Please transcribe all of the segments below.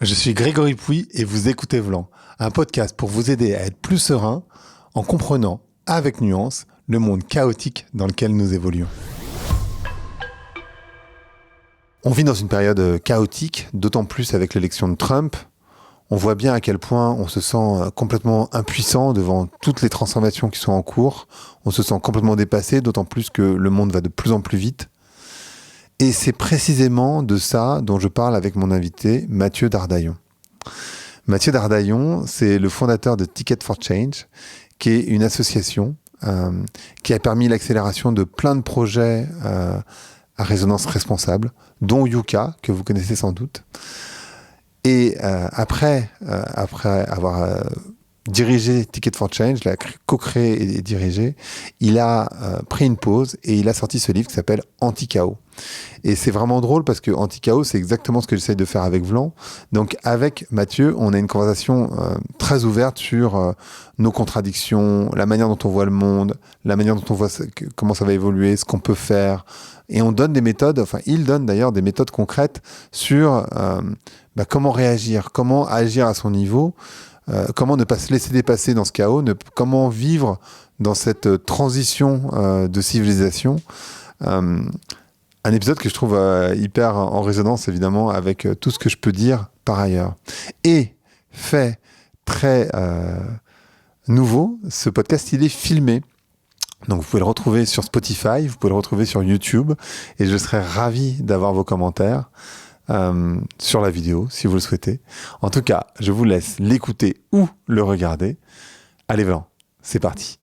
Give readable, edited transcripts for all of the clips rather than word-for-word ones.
Je suis Grégory Pouy et vous écoutez Vlan, un podcast pour vous aider à être plus serein en comprenant, avec nuance, le monde chaotique dans lequel nous évoluons. On vit dans une période chaotique, d'autant plus avec l'élection de Trump. On voit bien à quel point on se sent complètement impuissant devant toutes les transformations qui sont en cours. On se sent complètement dépassé, d'autant plus que le monde va de plus en plus vite. Et c'est précisément de ça dont je parle avec mon invité, Mathieu Dardaillon. Mathieu Dardaillon, c'est le fondateur de Ticket for Change, qui est une association qui a permis l'accélération de plein de projets à résonance responsable, dont Yuka, que vous connaissez sans doute. Et après avoir dirigé Ticket for Change, l'a co-créé et dirigé, il a pris une pause et il a sorti ce livre qui s'appelle Anti-Chaos. Et c'est vraiment drôle parce que Anti-Chaos, c'est exactement ce que j'essaye de faire avec Vlan. Donc avec Mathieu, on a une conversation très ouverte sur nos contradictions, la manière dont on voit le monde, la manière dont on voit comment ça va évoluer, ce qu'on peut faire. Et on donne des méthodes, enfin il donne d'ailleurs des méthodes concrètes sur comment réagir, comment agir à son niveau, comment ne pas se laisser dépasser dans ce chaos, comment vivre dans cette transition de civilisation. Un épisode que je trouve hyper en résonance, évidemment, avec tout ce que je peux dire par ailleurs. Et fait très nouveau, ce podcast, il est filmé. Donc, vous pouvez le retrouver sur Spotify, vous pouvez le retrouver sur YouTube. Et je serais ravi d'avoir vos commentaires sur la vidéo, si vous le souhaitez. En tout cas, je vous laisse l'écouter ou le regarder. Allez, Vlan, c'est parti.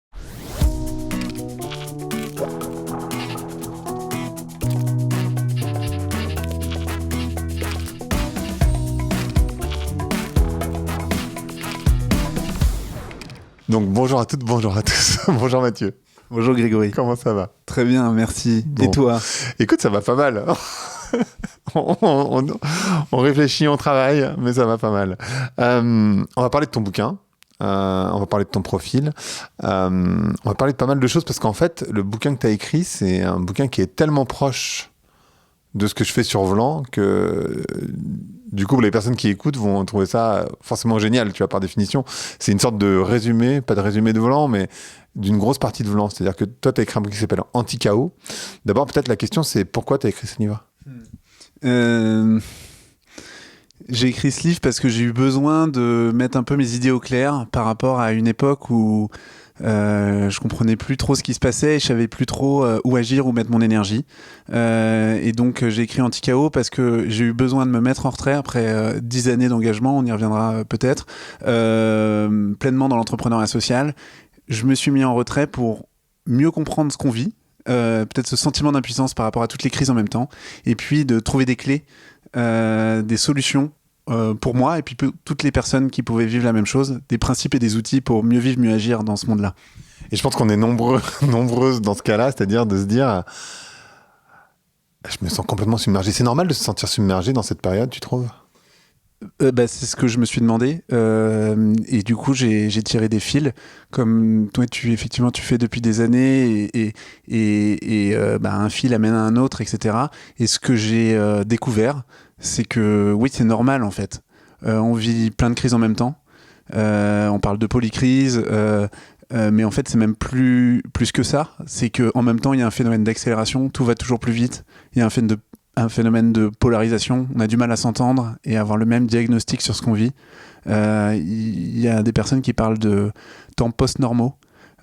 Donc bonjour à toutes, bonjour à tous. Bonjour Mathieu. Bonjour Grégory. Comment ça va? Très bien, merci. Bon. Et toi? Écoute, ça va pas mal. on réfléchit, on travaille, mais ça va pas mal. On va parler de ton bouquin. On va parler de ton profil. On va parler de pas mal de choses parce qu'en fait, le bouquin que tu as écrit, c'est un bouquin qui est tellement proche de ce que je fais sur Vlan que du coup les personnes qui écoutent vont trouver ça forcément génial, tu vois, par définition. C'est une sorte de résumé, pas de résumé de Vlan, mais d'une grosse partie de Vlan. C'est-à-dire que toi, tu as écrit un bouquin qui s'appelle Anti-Chaos. D'abord, peut-être la question, c'est pourquoi tu as écrit ce livre? J'ai écrit ce livre parce que j'ai eu besoin de mettre un peu mes idées au clair par rapport à une époque où je comprenais plus trop ce qui se passait et je savais plus trop où agir, où mettre mon énergie. Et donc j'ai écrit Anti-Chaos parce que j'ai eu besoin de me mettre en retrait après 10 années d'engagement, on y reviendra peut-être, pleinement dans l'entrepreneuriat social. Je me suis mis en retrait pour mieux comprendre ce qu'on vit, peut-être ce sentiment d'impuissance par rapport à toutes les crises en même temps, et puis de trouver des clés, des solutions pour moi et puis toutes les personnes qui pouvaient vivre la même chose, des principes et des outils pour mieux vivre, mieux agir dans ce monde-là. Et je pense qu'on est nombreuses dans ce cas-là, c'est-à-dire de se dire je me sens complètement submergé. C'est normal de se sentir submergé dans cette période, tu trouves? C'est ce que je me suis demandé et du coup j'ai tiré des fils comme toi tu fais depuis des années et un fil amène à un autre, etc. Et ce que j'ai découvert, c'est que oui, c'est normal en fait. On vit plein de crises en même temps, on parle de polycrise, mais en fait c'est même plus que ça. C'est qu'en même temps il y a un phénomène d'accélération, tout va toujours plus vite, il y a un phénomène de polarisation, on a du mal à s'entendre et à avoir le même diagnostic sur ce qu'on vit. Il y a des personnes qui parlent de temps post-normaux,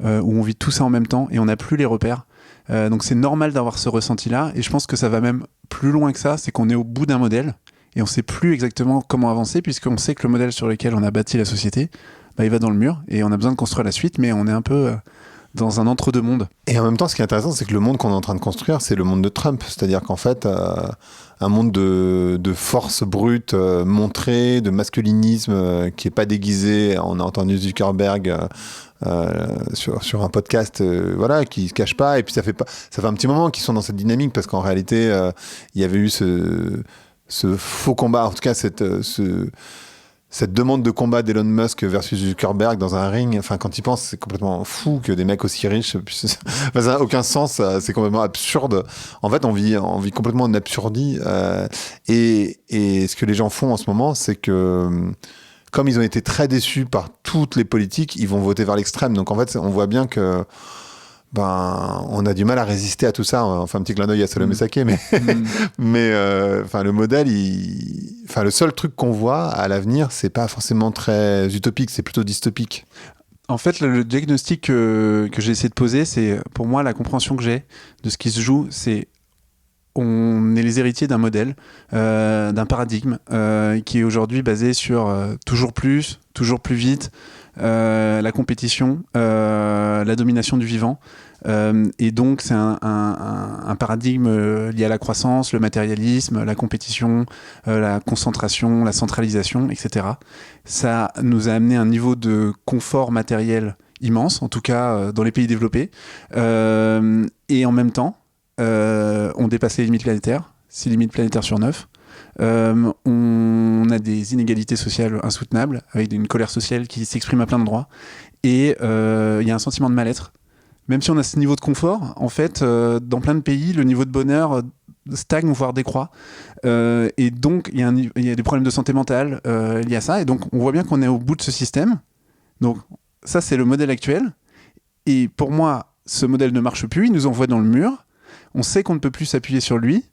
où on vit tout ça en même temps et on n'a plus les repères. Donc c'est normal d'avoir ce ressenti-là, et je pense que ça va même plus loin que ça, c'est qu'on est au bout d'un modèle et on ne sait plus exactement comment avancer, puisqu'on sait que le modèle sur lequel on a bâti la société, il va dans le mur et on a besoin de construire la suite, mais on est un peu dans un entre-deux-mondes. Et en même temps, ce qui est intéressant, c'est que le monde qu'on est en train de construire, c'est le monde de Trump. C'est-à-dire qu'en fait, un monde de force brute montrée, de masculinisme qui n'est pas déguisé. On a entendu Zuckerberg sur un podcast qui se cache pas. Et puis ça fait un petit moment qu'ils sont dans cette dynamique, parce qu'en réalité, il y avait eu ce faux combat, en tout cas cette demande de combat d'Elon Musk versus Zuckerberg dans un ring, enfin, quand il pense, c'est complètement fou que des mecs aussi riches, ça n'a aucun sens, c'est complètement absurde. En fait, on vit complètement en absurdie. Et ce que les gens font en ce moment, c'est que, comme ils ont été très déçus par toutes les politiques, ils vont voter vers l'extrême. Donc, en fait, on voit bien que, on a du mal à résister à tout ça. Enfin, un petit clin d'œil à Salomé Saké, mais le modèle, le seul truc qu'on voit à l'avenir, c'est pas forcément très utopique, c'est plutôt dystopique. En fait, le diagnostic que j'ai essayé de poser, c'est, pour moi, la compréhension que j'ai de ce qui se joue, c'est on est les héritiers d'un modèle, d'un paradigme qui est aujourd'hui basé sur toujours plus vite, la compétition, la domination du vivant. Et donc, c'est un paradigme lié à la croissance, le matérialisme, la compétition, la concentration, la centralisation, etc. Ça nous a amené un niveau de confort matériel immense, en tout cas dans les pays développés. Et en même temps, on dépasse les limites planétaires, 6 limites planétaires sur 9. On a des inégalités sociales insoutenables, avec une colère sociale qui s'exprime à plein d'endroits. Et il y a un sentiment de mal-être. Même si on a ce niveau de confort, en fait, dans plein de pays, le niveau de bonheur stagne, voire décroît. Et donc, il y a des problèmes de santé mentale liés à ça. Et donc, on voit bien qu'on est au bout de ce système. Donc, ça, c'est le modèle actuel. Et pour moi, ce modèle ne marche plus. Il nous envoie dans le mur. On sait qu'on ne peut plus s'appuyer sur lui.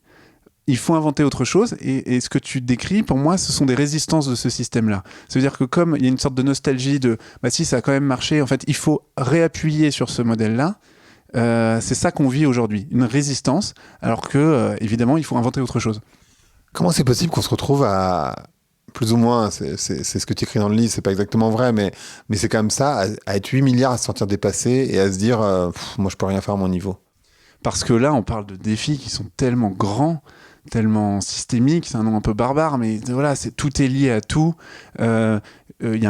Il faut inventer autre chose. Et ce que tu décris, pour moi, ce sont des résistances de ce système-là. Ça veut dire que comme il y a une sorte de nostalgie de « bah si, ça a quand même marché », en fait, il faut réappuyer sur ce modèle-là. C'est ça qu'on vit aujourd'hui, une résistance, alors que, évidemment, il faut inventer autre chose. Comment c'est possible qu'on se retrouve à... Plus ou moins, c'est ce que tu écris dans le livre, c'est pas exactement vrai, mais c'est quand même ça, à être 8 milliards à se sentir dépassé et à se dire moi je peux rien faire à mon niveau. Parce que là, on parle de défis qui sont tellement grands, tellement systémiques, c'est un nom un peu barbare, mais voilà, tout est lié à tout. Y a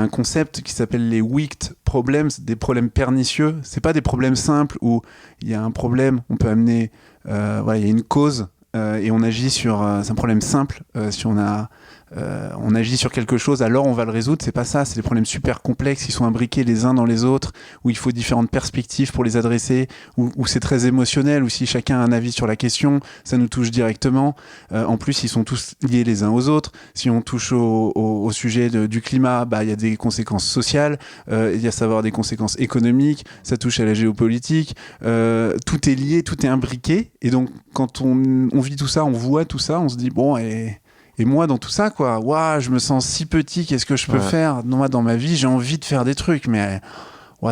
un concept qui s'appelle les wicked problems, des problèmes pernicieux. C'est pas des problèmes simples où il y a un problème, on peut amener, il y a une cause et on agit sur. C'est un problème simple. Si on agit sur quelque chose, alors on va le résoudre. C'est pas ça, c'est des problèmes super complexes qui sont imbriqués les uns dans les autres, où il faut différentes perspectives pour les adresser, où c'est très émotionnel, où si chacun a un avis sur la question, ça nous touche directement. En plus, ils sont tous liés les uns aux autres. Si on touche au sujet du climat, il y a des conséquences sociales, il y a savoir des conséquences économiques, ça touche à la géopolitique. Tout est lié, tout est imbriqué. Et donc, quand on vit tout ça, on voit tout ça, on se dit, bon, et moi, dans tout ça, quoi, waouh, je me sens si petit, qu'est-ce que je peux faire? Moi, dans ma vie, j'ai envie de faire des trucs, mais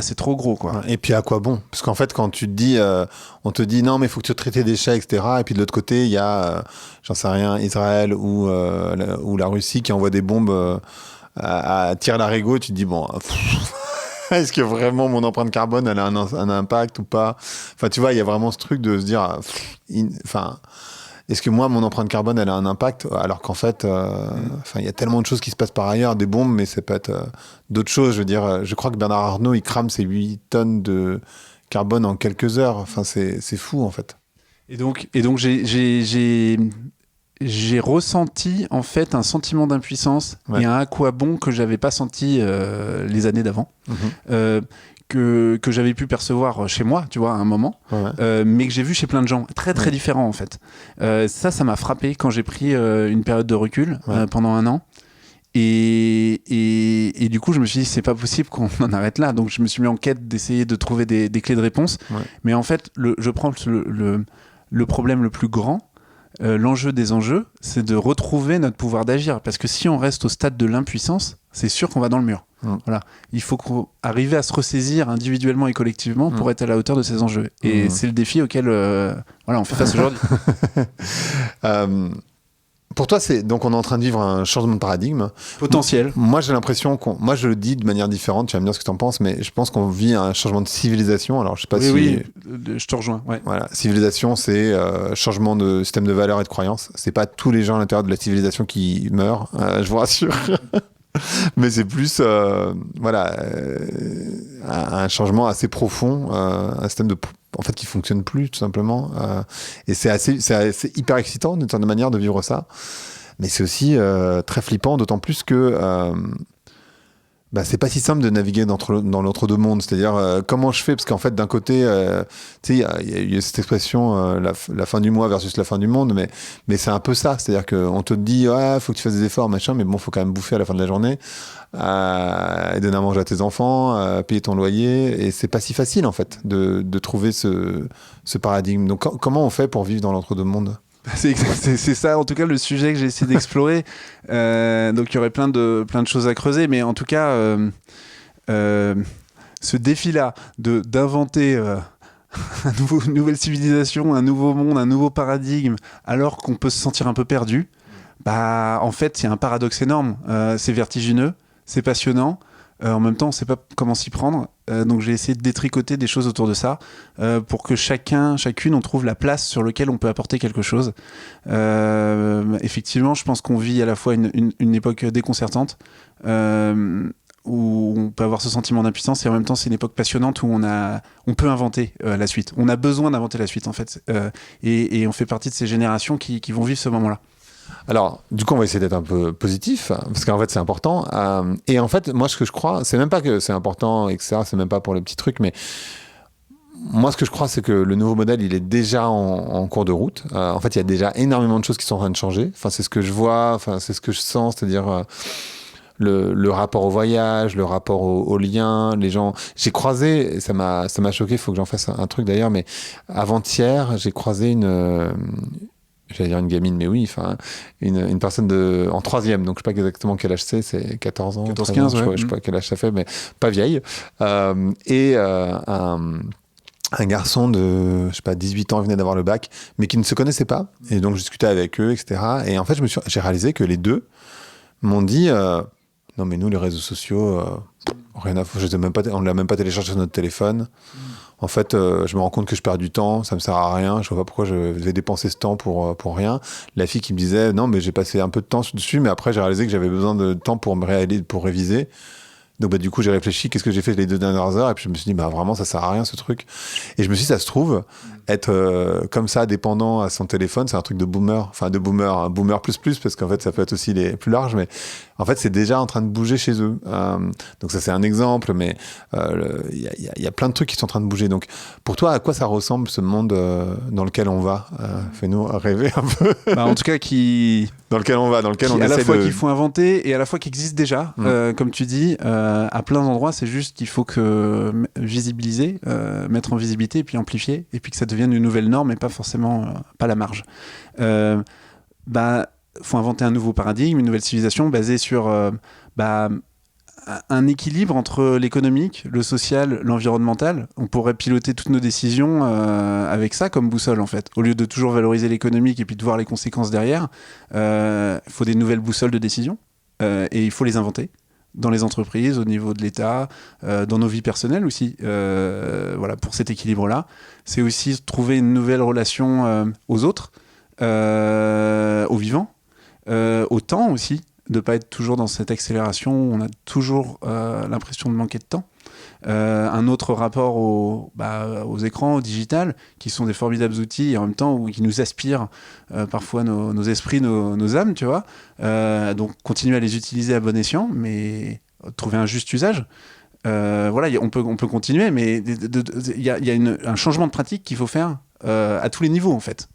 c'est trop gros, quoi. Et puis, à quoi bon? Parce qu'en fait, quand tu te dis, on te dit, non, mais il faut que tu traites tes déchets, etc. Et puis, de l'autre côté, il y a, j'en sais rien, Israël ou la Russie qui envoie des bombes à Tir-Larigot, et tu te dis, bon, est-ce que vraiment mon empreinte carbone, elle a un impact ou pas? Enfin, tu vois, il y a vraiment ce truc de se dire, est-ce que moi, mon empreinte carbone, elle a un impact? Alors qu'en fait, il y a tellement de choses qui se passent par ailleurs, des bombes, mais ça peut être d'autres choses. Je veux dire, je crois que Bernard Arnault, il crame ses 8 tonnes de carbone en quelques heures. Enfin, c'est fou, en fait. Et donc j'ai ressenti, en fait, un sentiment d'impuissance et un à quoi bon que j'avais pas senti les années d'avant. Que j'avais pu percevoir chez moi, tu vois, à un moment, mais que j'ai vu chez plein de gens, très très différents en fait. Ça m'a frappé quand j'ai pris une période de recul pendant 1 an. Et du coup, je me suis dit, c'est pas possible qu'on en arrête là. Donc, je me suis mis en quête d'essayer de trouver des clés de réponse. Mais en fait, je prends le problème le plus grand, l'enjeu des enjeux, c'est de retrouver notre pouvoir d'agir. Parce que si on reste au stade de l'impuissance, c'est sûr qu'on va dans le mur. Voilà. Il faut arriver à se ressaisir individuellement et collectivement pour être à la hauteur de ces enjeux. Et c'est le défi auquel on fait face aujourd'hui. Pour toi, donc on est en train de vivre un changement de paradigme potentiel. Moi, j'ai l'impression moi, je le dis de manière différente. Tu vas me dire ce que tu en penses, mais je pense qu'on vit un changement de civilisation. Alors, je sais pas si. Oui, je te rejoins. Ouais. Voilà, civilisation, c'est changement de système de valeurs et de croyances. C'est pas tous les gens à l'intérieur de la civilisation qui meurent, je vous rassure. Mais c'est plus, un changement assez profond, un système qui fonctionne plus, tout simplement. Et c'est hyper excitant d'une certaine manière de vivre ça. Mais c'est aussi très flippant, d'autant plus que c'est pas si simple de naviguer dans l'entre-deux-mondes. C'est-à-dire, comment je fais? Parce qu'en fait, d'un côté, tu sais, il y a eu cette expression, la fin du mois versus la fin du monde, mais c'est un peu ça. C'est-à-dire qu'on te dit, faut que tu fasses des efforts, machin, mais bon, faut quand même bouffer à la fin de la journée, et donner à manger à tes enfants, payer ton loyer, et c'est pas si facile, en fait, de trouver ce paradigme. Donc, comment on fait pour vivre dans l'entre-deux-mondes? C'est ça, en tout cas, le sujet que j'ai essayé d'explorer. Donc, il y aurait plein de choses à creuser, mais en tout cas, ce défi-là d'inventer une nouvelle civilisation, un nouveau monde, un nouveau paradigme, alors qu'on peut se sentir un peu perdu, en fait, il y a un paradoxe énorme. C'est vertigineux, c'est passionnant. En même temps, on ne sait pas comment s'y prendre. Donc, j'ai essayé de détricoter des choses autour de ça pour que chacune, on trouve la place sur laquelle on peut apporter quelque chose. Effectivement, je pense qu'on vit à la fois une époque déconcertante où on peut avoir ce sentiment d'impuissance et en même temps, c'est une époque passionnante où on peut inventer la suite. On a besoin d'inventer la suite, en fait. Et on fait partie de ces générations qui vont vivre ce moment-là. Alors, du coup, on va essayer d'être un peu positif, parce qu'en fait, c'est important. Et en fait, moi, ce que je crois, c'est même pas que c'est important, etc. C'est même pas pour le petit truc, mais moi, ce que je crois, c'est que le nouveau modèle, il est déjà en cours de route. En fait, il y a déjà énormément de choses qui sont en train de changer. Enfin, c'est ce que je vois, enfin, c'est ce que je sens, c'est-à-dire le rapport au voyage, le rapport au lien, les gens. J'ai croisé, ça m'a choqué, il faut que j'en fasse un truc d'ailleurs, mais avant-hier, j'ai croisé j'allais dire une gamine, mais oui, enfin, une personne en troisième, donc je sais pas exactement quel âge c'est 14 ans, 14-15, ouais. Je sais pas quel âge ça fait, mais pas vieille. Un garçon de, je sais pas, 18 ans venait d'avoir le bac, mais qui ne se connaissait pas. Et donc, je discutais avec eux, etc. Et en fait, j'ai réalisé que les deux m'ont dit, non, mais nous, les réseaux sociaux, rien à foutre, on ne l'a même pas téléchargé sur notre téléphone. En fait, je me rends compte que je perds du temps, ça me sert à rien, je vois pas pourquoi je vais dépenser ce temps pour rien. La fille qui me disait, non, mais j'ai passé un peu de temps dessus, mais après j'ai réalisé que j'avais besoin de temps pour réviser. Donc du coup j'ai réfléchi, qu'est-ce que j'ai fait les 2 dernières heures, et puis je me suis dit, vraiment ça sert à rien ce truc. Et je me suis dit, ça se trouve, être comme ça, dépendant à son téléphone, c'est un truc de boomer, enfin de boomer, un boomer plus, parce qu'en fait ça peut être aussi les plus larges, mais en fait c'est déjà en train de bouger chez eux. Donc ça c'est un exemple, mais il y a plein de trucs qui sont en train de bouger. Donc pour toi, à quoi ça ressemble ce monde dans lequel on va? Fais-nous rêver un peu. En tout cas, dans lequel on va, on essaie à la fois qu'il faut inventer et à la fois qui existe déjà, comme tu dis, à plein d'endroits. C'est juste qu'il faut que visibiliser, mettre en visibilité et puis amplifier, et puis que ça devienne une nouvelle norme et pas forcément pas la marge. Faut inventer un nouveau paradigme, une nouvelle civilisation basée sur un équilibre entre l'économique, le social, l'environnemental. On pourrait piloter toutes nos décisions avec ça comme boussole, en fait. Au lieu de toujours valoriser l'économique et puis de voir les conséquences derrière, il faut des nouvelles boussoles de décision et il faut les inventer dans les entreprises, au niveau de l'État, dans nos vies personnelles aussi. Voilà, pour cet équilibre-là. C'est aussi trouver une nouvelle relation aux autres, aux vivants, au temps aussi, de ne pas être toujours dans cette accélération où on a toujours l'impression de manquer de temps. Un autre rapport aux écrans, au digital, qui sont des formidables outils et en même temps qui nous aspirent parfois nos esprits, nos âmes, tu vois. Donc continuer à les utiliser à bon escient, mais trouver un juste usage. Voilà, on peut continuer, mais il y a un changement de pratique qu'il faut faire à tous les niveaux, en fait.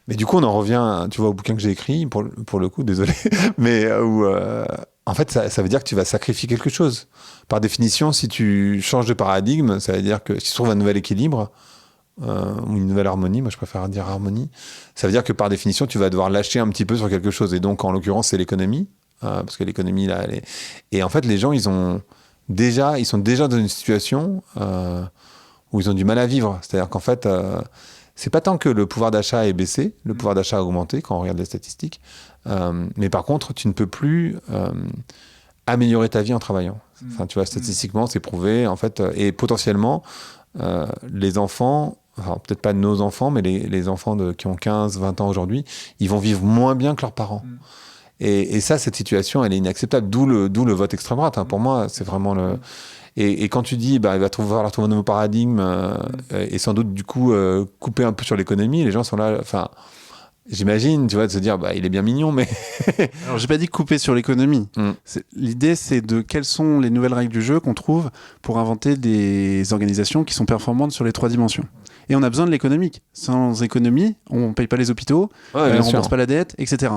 Mais du coup, on en revient, tu vois, au bouquin que j'ai écrit, pour le coup, désolé, mais où, en fait, ça veut dire que tu vas sacrifier quelque chose. Par définition, si tu changes de paradigme, ça veut dire que si tu trouves un nouvel équilibre, ou une nouvelle harmonie, moi je préfère dire harmonie, ça veut dire que par définition, tu vas devoir lâcher un petit peu sur quelque chose. Et donc, en l'occurrence, c'est l'économie, parce que l'économie, là, elle est... Et en fait, les gens, ils sont déjà dans une situation où ils ont du mal à vivre. C'est-à-dire qu'en fait... c'est pas tant que le pouvoir d'achat est baissé, le pouvoir d'achat a augmenté quand on regarde les statistiques, mais par contre, tu ne peux plus améliorer ta vie en travaillant. Enfin, tu vois, statistiquement, c'est prouvé, en fait, et potentiellement, les enfants, enfin, peut-être pas nos enfants, mais les enfants qui ont 15, 20 ans aujourd'hui, ils vont vivre moins bien que leurs parents. Et ça, cette situation, elle est inacceptable, d'où le vote extrême droite. Pour moi, c'est vraiment le... Et quand tu dis, il va falloir trouver un nouveau paradigme et sans doute, du coup, couper un peu sur l'économie, les gens sont là, enfin, J'imagine, tu vois, de se dire, il est bien mignon, mais... Alors, j'ai pas dit couper sur l'économie. L'idée, c'est de quelles sont les nouvelles règles du jeu qu'on trouve pour inventer des organisations qui sont performantes sur les 3 dimensions. Et on a besoin de l'économique. Sans économie, on paye pas les hôpitaux, on rembourse pas la dette, etc.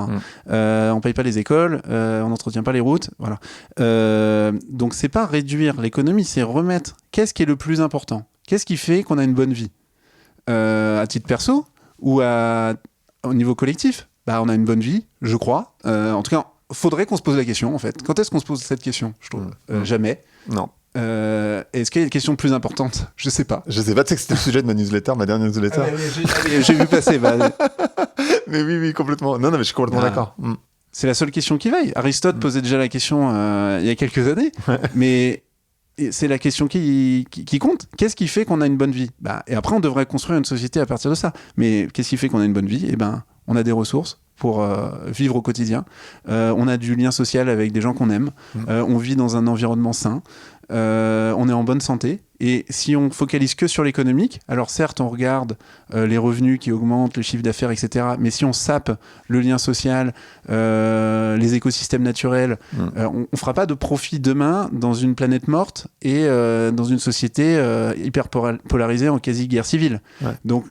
On paye pas les écoles, on n'entretient pas les routes, voilà. Donc, c'est pas réduire l'économie, c'est remettre qu'est-ce qui est le plus important. Qu'est-ce qui fait qu'on a une bonne vie à titre perso ou au niveau collectif, on a une bonne vie, je crois. En tout cas, faudrait qu'on se pose la question, en fait. Quand est-ce qu'on se pose cette question, je trouve Jamais. Non. Est-ce qu'il y a une question plus importante ? Je sais pas. Je sais pas, tu sais que c'était le sujet de ma newsletter, ma dernière newsletter. J'ai vu passer. Mais oui, complètement. Non, mais je suis complètement d'accord. C'est la seule question qui vaille. Aristote posait déjà la question il y a quelques années, mais c'est la question qui compte. Qu'est-ce qui fait qu'on a une bonne vie ? Et après, on devrait construire une société à partir de ça. Mais qu'est-ce qui fait qu'on a une bonne vie ? On a des ressources pour vivre au quotidien. On a du lien social avec des gens qu'on aime. On vit dans un environnement sain. On est en bonne santé. Et si on focalise que sur l'économique, alors certes, on regarde les revenus qui augmentent, le chiffre d'affaires, etc. Mais si on sape le lien social, les écosystèmes naturels, on ne fera pas de profit demain dans une planète morte et dans une société hyper polarisée en quasi-guerre civile. Donc,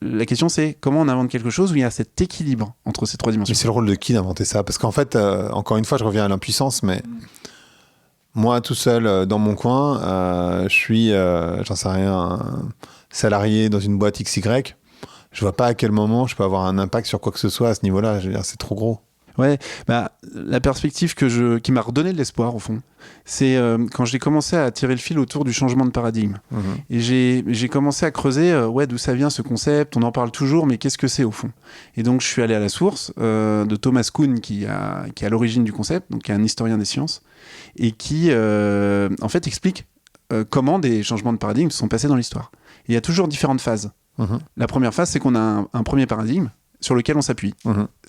la question, c'est comment on invente quelque chose où il y a cet équilibre entre ces 3 dimensions. Mais c'est le rôle de qui d'inventer ça ? Parce qu'en fait, encore une fois, je reviens à l'impuissance, mais moi, tout seul, dans mon coin, je suis, j'en sais rien, un salarié dans une boîte XY. Je vois pas à quel moment je peux avoir un impact sur quoi que ce soit à ce niveau-là. Je veux dire, c'est trop gros. Ouais, la perspective qui m'a redonné de l'espoir, au fond, c'est quand j'ai commencé à tirer le fil autour du changement de paradigme. Et j'ai commencé à creuser d'où ça vient ce concept, on en parle toujours, mais qu'est-ce que c'est au fond ? Et donc, je suis allé à la source de Thomas Kuhn, qui est à l'origine du concept, donc qui est un historien des sciences, et qui, en fait, explique comment des changements de paradigme se sont passés dans l'histoire. Et il y a toujours différentes phases. La première phase, c'est qu'on a un premier paradigme, sur lequel on s'appuie.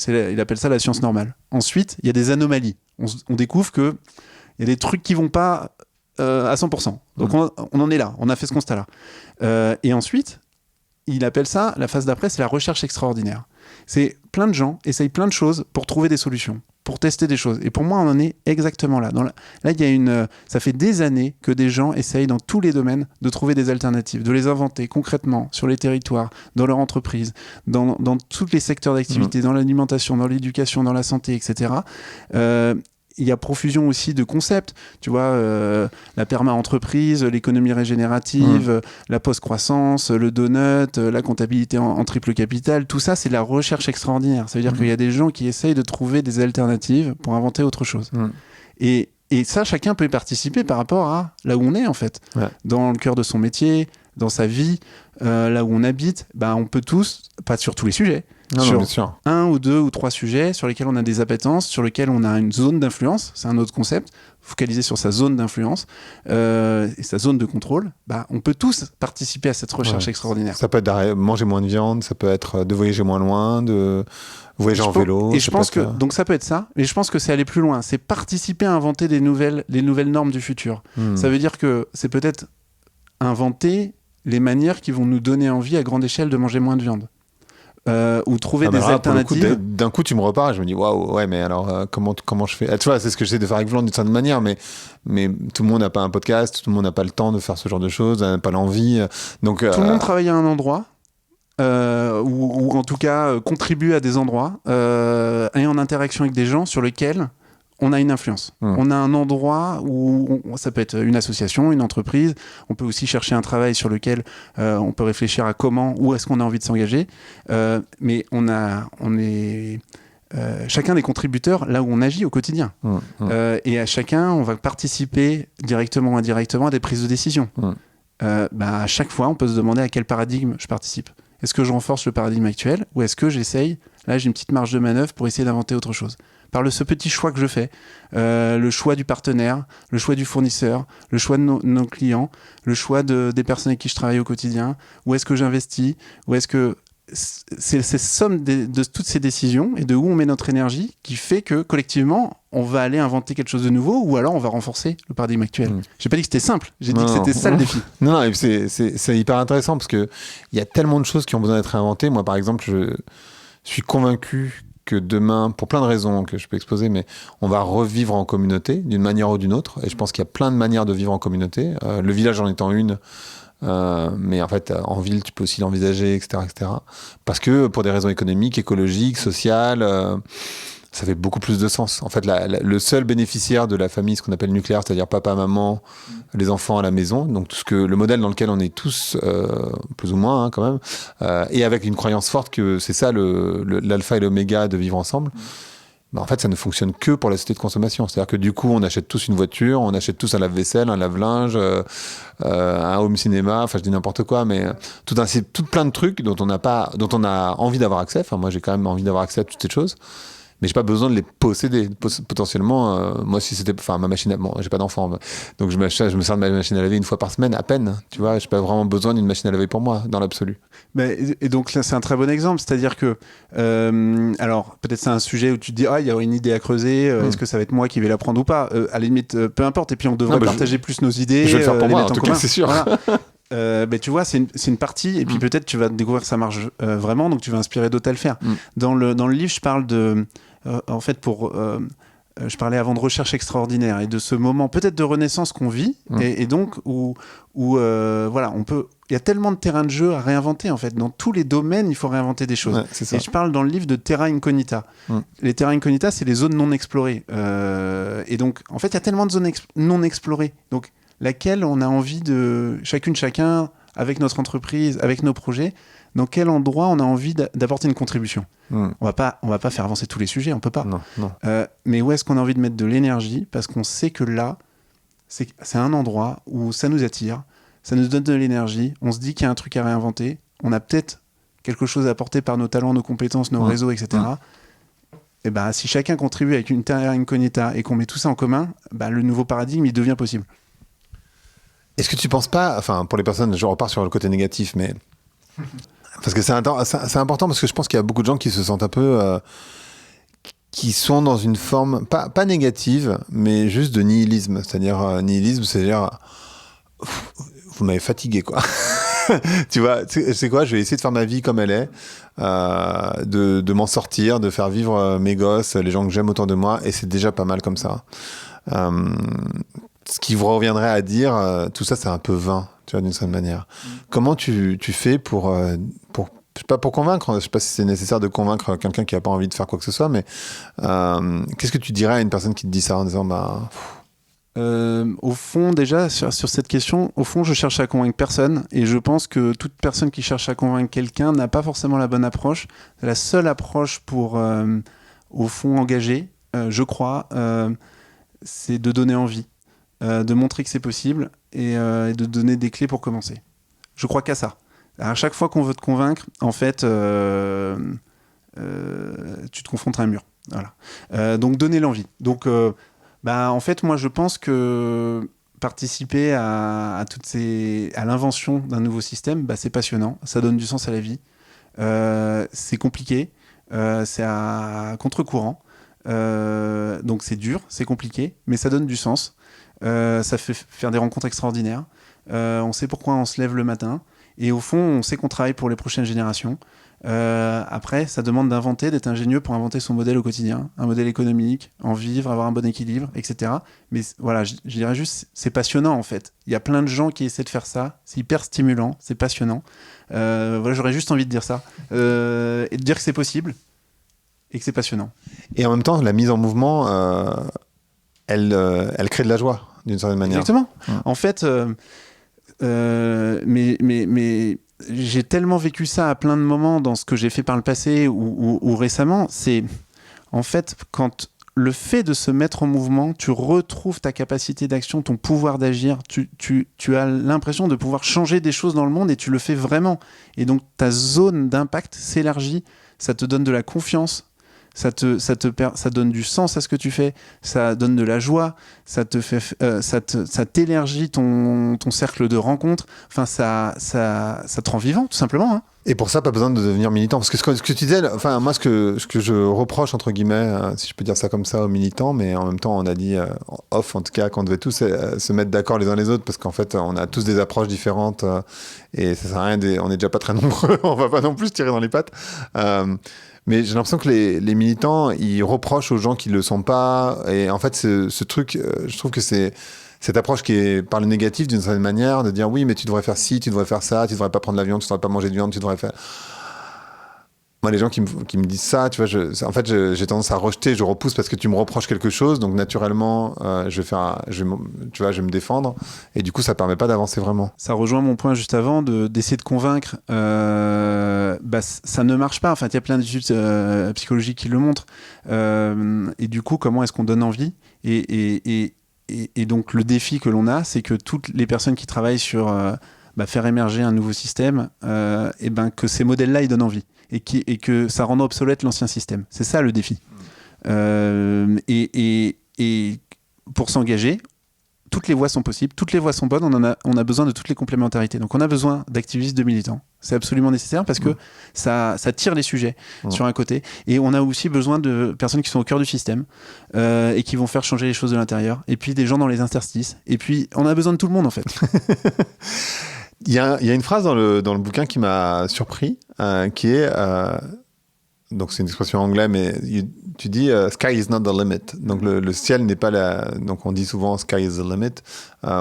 Il appelle ça la science normale. Ensuite, il y a des anomalies. On découvre qu'il y a des trucs qui ne vont pas à 100%. Donc on en est là, on a fait ce constat-là. Et ensuite, il appelle ça, la phase d'après, c'est la recherche extraordinaire. C'est plein de gens essayent plein de choses pour trouver des solutions, pour tester des choses. Et pour moi, on en est exactement là. Là, il y a ça fait des années que des gens essayent dans tous les domaines de trouver des alternatives, de les inventer concrètement sur les territoires, dans leur entreprise, dans tous les secteurs d'activité, dans l'alimentation, dans l'éducation, dans la santé, etc. Il y a profusion aussi de concepts, tu vois, la perma-entreprise, l'économie régénérative, la post-croissance, le donut, la comptabilité en triple capital, tout ça, c'est de la recherche extraordinaire. Ça veut dire qu'il y a des gens qui essayent de trouver des alternatives pour inventer autre chose. Et ça, chacun peut y participer par rapport à là où on est, en fait. Dans le cœur de son métier, dans sa vie, là où on habite, on peut tous, pas sur tous les sujets, sur 1 ou 2 ou 3 sujets sur lesquels on a des appétences, sur lesquels on a une zone d'influence, c'est un autre concept, focaliser sur sa zone d'influence et sa zone de contrôle, on peut tous participer à cette recherche extraordinaire. Ça peut être de manger moins de viande, ça peut être de voyager moins loin, de voyager en vélo. Et je pense que donc ça peut être ça, mais je pense que c'est aller plus loin, c'est participer à inventer les nouvelles normes du futur. Ça veut dire que c'est peut-être inventer les manières qui vont nous donner envie à grande échelle de manger moins de viande. Ou trouver des alternatives. D'un coup, tu me reparles, je me dis waouh, ouais, mais alors comment je fais ? Tu vois, c'est ce que j'essaie de faire avec Vlon d'une certaine manière, mais tout le monde n'a pas un podcast, tout le monde n'a pas le temps de faire ce genre de choses, n'a pas l'envie. Donc tout le monde travaille à un endroit. Ou en tout cas contribue à des endroits et en interaction avec des gens sur lesquels on a une influence. On a un endroit où ça peut être une association, une entreprise. On peut aussi chercher un travail sur lequel on peut réfléchir à où est-ce qu'on a envie de s'engager. Mais on est chacun des contributeurs là où on agit au quotidien. Et à chacun, on va participer directement ou indirectement à des prises de décision. À chaque fois, on peut se demander à quel paradigme je participe. Est-ce que je renforce le paradigme actuel ou est-ce que j'essaye, là j'ai une petite marge de manœuvre pour essayer d'inventer autre chose ? Par ce petit choix que je fais, le choix du partenaire, le choix du fournisseur, le choix de nos clients, le choix des personnes avec qui je travaille au quotidien, où est-ce que j'investis, où est-ce que c'est somme de toutes ces décisions et de où on met notre énergie qui fait que collectivement on va aller inventer quelque chose de nouveau ou alors on va renforcer le paradigme actuel. J'ai pas dit que c'était simple, j'ai dit que c'était ça le défi. Non, c'est hyper intéressant parce que il y a tellement de choses qui ont besoin d'être réinventées. Moi par exemple, suis convaincu que demain, pour plein de raisons que je peux exposer, mais on va revivre en communauté d'une manière ou d'une autre. Et je pense qu'il y a plein de manières de vivre en communauté. Le village en étant une, mais en fait, en ville, tu peux aussi l'envisager, etc., etc. Parce que pour des raisons économiques, écologiques, sociales, ça fait beaucoup plus de sens. En fait, le seul bénéficiaire de la famille, ce qu'on appelle nucléaire, c'est-à-dire papa, maman, les enfants à la maison, donc tout le modèle dans lequel on est tous, plus ou moins hein, quand même, et avec une croyance forte que c'est ça l'alpha et l'oméga de vivre ensemble. En fait, ça ne fonctionne que pour la société de consommation. C'est-à-dire que du coup, on achète tous une voiture, on achète tous un lave-vaisselle, un lave-linge, un home cinéma, enfin je dis n'importe quoi, mais tout plein de trucs dont on a envie d'avoir accès. Enfin, moi, j'ai quand même envie d'avoir accès à toutes ces choses. Mais j'ai pas besoin de les posséder. Potentiellement, moi, si c'était, enfin, ma machine bon, j'ai pas d'enfant, donc je me sers de ma machine à laver une fois par semaine, à peine, tu vois, j'ai pas vraiment besoin d'une machine à laver pour moi, dans l'absolu. Et donc là, c'est un très bon exemple, c'est-à-dire que, alors, peut-être c'est un sujet où tu te dis, il y a une idée à creuser, est-ce que ça va être moi qui vais la prendre ou pas? À la limite, peu importe, et puis on devrait partager plus nos idées. Je vais le faire pour moi, en tout cas, c'est sûr. Voilà. Tu vois, c'est une partie, et puis peut-être tu vas découvrir que ça marche vraiment, donc tu vas inspirer d'autres à le faire. Dans le livre, je parle de... en fait, je parlais avant de recherche extraordinaire et de ce moment peut-être de renaissance qu'on vit et donc où voilà, il y a tellement de terrains de jeu à réinventer en fait. Dans tous les domaines, il faut réinventer des choses. Ouais, et je parle dans le livre de terra incognita. Les terra incognita, c'est les zones non explorées. Et donc, en fait, il y a tellement de zones non explorées. Donc, laquelle on a envie chacun, avec notre entreprise, avec nos projets, dans quel endroit on a envie d'apporter une contribution. On va pas faire avancer tous les sujets, on peut pas. Non. Mais où est-ce qu'on a envie de mettre de l'énergie? Parce qu'on sait que là, c'est un endroit où ça nous attire, ça nous donne de l'énergie, on se dit qu'il y a un truc à réinventer, on a peut-être quelque chose à apporter par nos talents, nos compétences, nos réseaux, etc. Et si chacun contribue avec une terra incognita et qu'on met tout ça en commun, le nouveau paradigme, il devient possible. Est-ce que tu penses pas, enfin pour les personnes, je repars sur le côté négatif, mais... Parce que c'est important parce que je pense qu'il y a beaucoup de gens qui se sentent un peu... qui sont dans une forme, pas négative, mais juste de nihilisme. C'est-à-dire, nihilisme, c'est-à-dire... Vous m'avez fatigué, quoi. Tu vois, c'est quoi? Je vais essayer de faire ma vie comme elle est, de m'en sortir, de faire vivre mes gosses, les gens que j'aime autour de moi, et c'est déjà pas mal comme ça. Ce qui vous reviendrait à dire, tout ça, c'est un peu vain, tu vois, d'une certaine manière. Comment tu fais pour je sais pas pour convaincre, je sais pas si c'est nécessaire de convaincre quelqu'un qui a pas envie de faire quoi que ce soit, mais qu'est-ce que tu dirais à une personne qui te dit ça en disant au fond, déjà, sur cette question, au fond, je cherche à convaincre personne et je pense que toute personne qui cherche à convaincre quelqu'un n'a pas forcément la bonne approche. La seule approche pour, au fond, engager, je crois, c'est de donner envie, de montrer que c'est possible et de donner des clés pour commencer. Je crois qu'à ça. À chaque fois qu'on veut te convaincre, en fait, tu te confrontes à un mur. Voilà. Donc, donner l'envie. Donc, en fait, moi, je pense que participer à l'invention d'un nouveau système, c'est passionnant. Ça donne du sens à la vie. C'est compliqué. C'est à contre-courant. Donc, c'est dur, c'est compliqué, mais ça donne du sens. Ça fait faire des rencontres extraordinaires. On sait pourquoi on se lève le matin. Et au fond, on sait qu'on travaille pour les prochaines générations. Après, ça demande d'inventer, d'être ingénieux pour inventer son modèle au quotidien, un modèle économique, en vivre, avoir un bon équilibre, etc. Mais voilà, je dirais juste, c'est passionnant en fait. Il y a plein de gens qui essaient de faire ça, c'est hyper stimulant, c'est passionnant. Voilà, j'aurais juste envie de dire ça. Et de dire que c'est possible et que c'est passionnant. Et en même temps, la mise en mouvement, elle crée de la joie, d'une certaine manière. Exactement. En fait... mais j'ai tellement vécu ça à plein de moments dans ce que j'ai fait par le passé ou récemment. C'est en fait quand le fait de se mettre en mouvement, tu retrouves ta capacité d'action, ton pouvoir d'agir. Tu as l'impression de pouvoir changer des choses dans le monde et tu le fais vraiment. Et donc ta zone d'impact s'élargit, ça te donne de la confiance. Ça donne du sens à ce que tu fais, ça donne de la joie, ça t'élargit ton cercle de rencontres, enfin ça te rend vivant tout simplement. Hein. Et pour ça, pas besoin de devenir militant. Parce que ce que tu disais, enfin moi ce que je reproche entre guillemets, si je peux dire ça comme ça aux militants, mais en même temps on a dit off en tout cas qu'on devait tous se mettre d'accord les uns les autres parce qu'en fait on a tous des approches différentes et ça sert à rien, on est déjà pas très nombreux, on va pas non plus se tirer dans les pattes. Mais j'ai l'impression que les militants, ils reprochent aux gens qui le sont pas. Et en fait, ce truc, je trouve que c'est cette approche qui est par le négatif d'une certaine manière, de dire oui, mais tu devrais faire ci, tu devrais faire ça, tu devrais pas prendre l'avion, tu devrais pas manger de viande, tu devrais faire. Moi, les gens qui me disent ça, tu vois, en fait, j'ai tendance à rejeter, je repousse parce que tu me reproches quelque chose, donc naturellement, je vais me défendre, et du coup, ça permet pas d'avancer vraiment. Ça rejoint mon point juste avant d'essayer de convaincre. Ça ne marche pas. Enfin, il y a plein d'études psychologiques qui le montrent. Et du coup, comment est-ce qu'on donne envie et donc, le défi que l'on a, c'est que toutes les personnes qui travaillent sur faire émerger un nouveau système, que ces modèles-là, ils donnent envie. Et que ça rende obsolète l'ancien système. C'est ça le défi. Et pour s'engager, toutes les voies sont possibles, toutes les voies sont bonnes, on a besoin de toutes les complémentarités. Donc on a besoin d'activistes, de militants. C'est absolument nécessaire parce que ça tire les sujets sur un côté. Et on a aussi besoin de personnes qui sont au cœur du système et qui vont faire changer les choses de l'intérieur. Et puis des gens dans les interstices. Et puis on a besoin de tout le monde en fait. Il y a une phrase dans le bouquin qui m'a surpris, qui est, donc c'est une expression anglaise, mais tu dis sky is not the limit. Donc le ciel n'est pas donc on dit souvent sky is the limit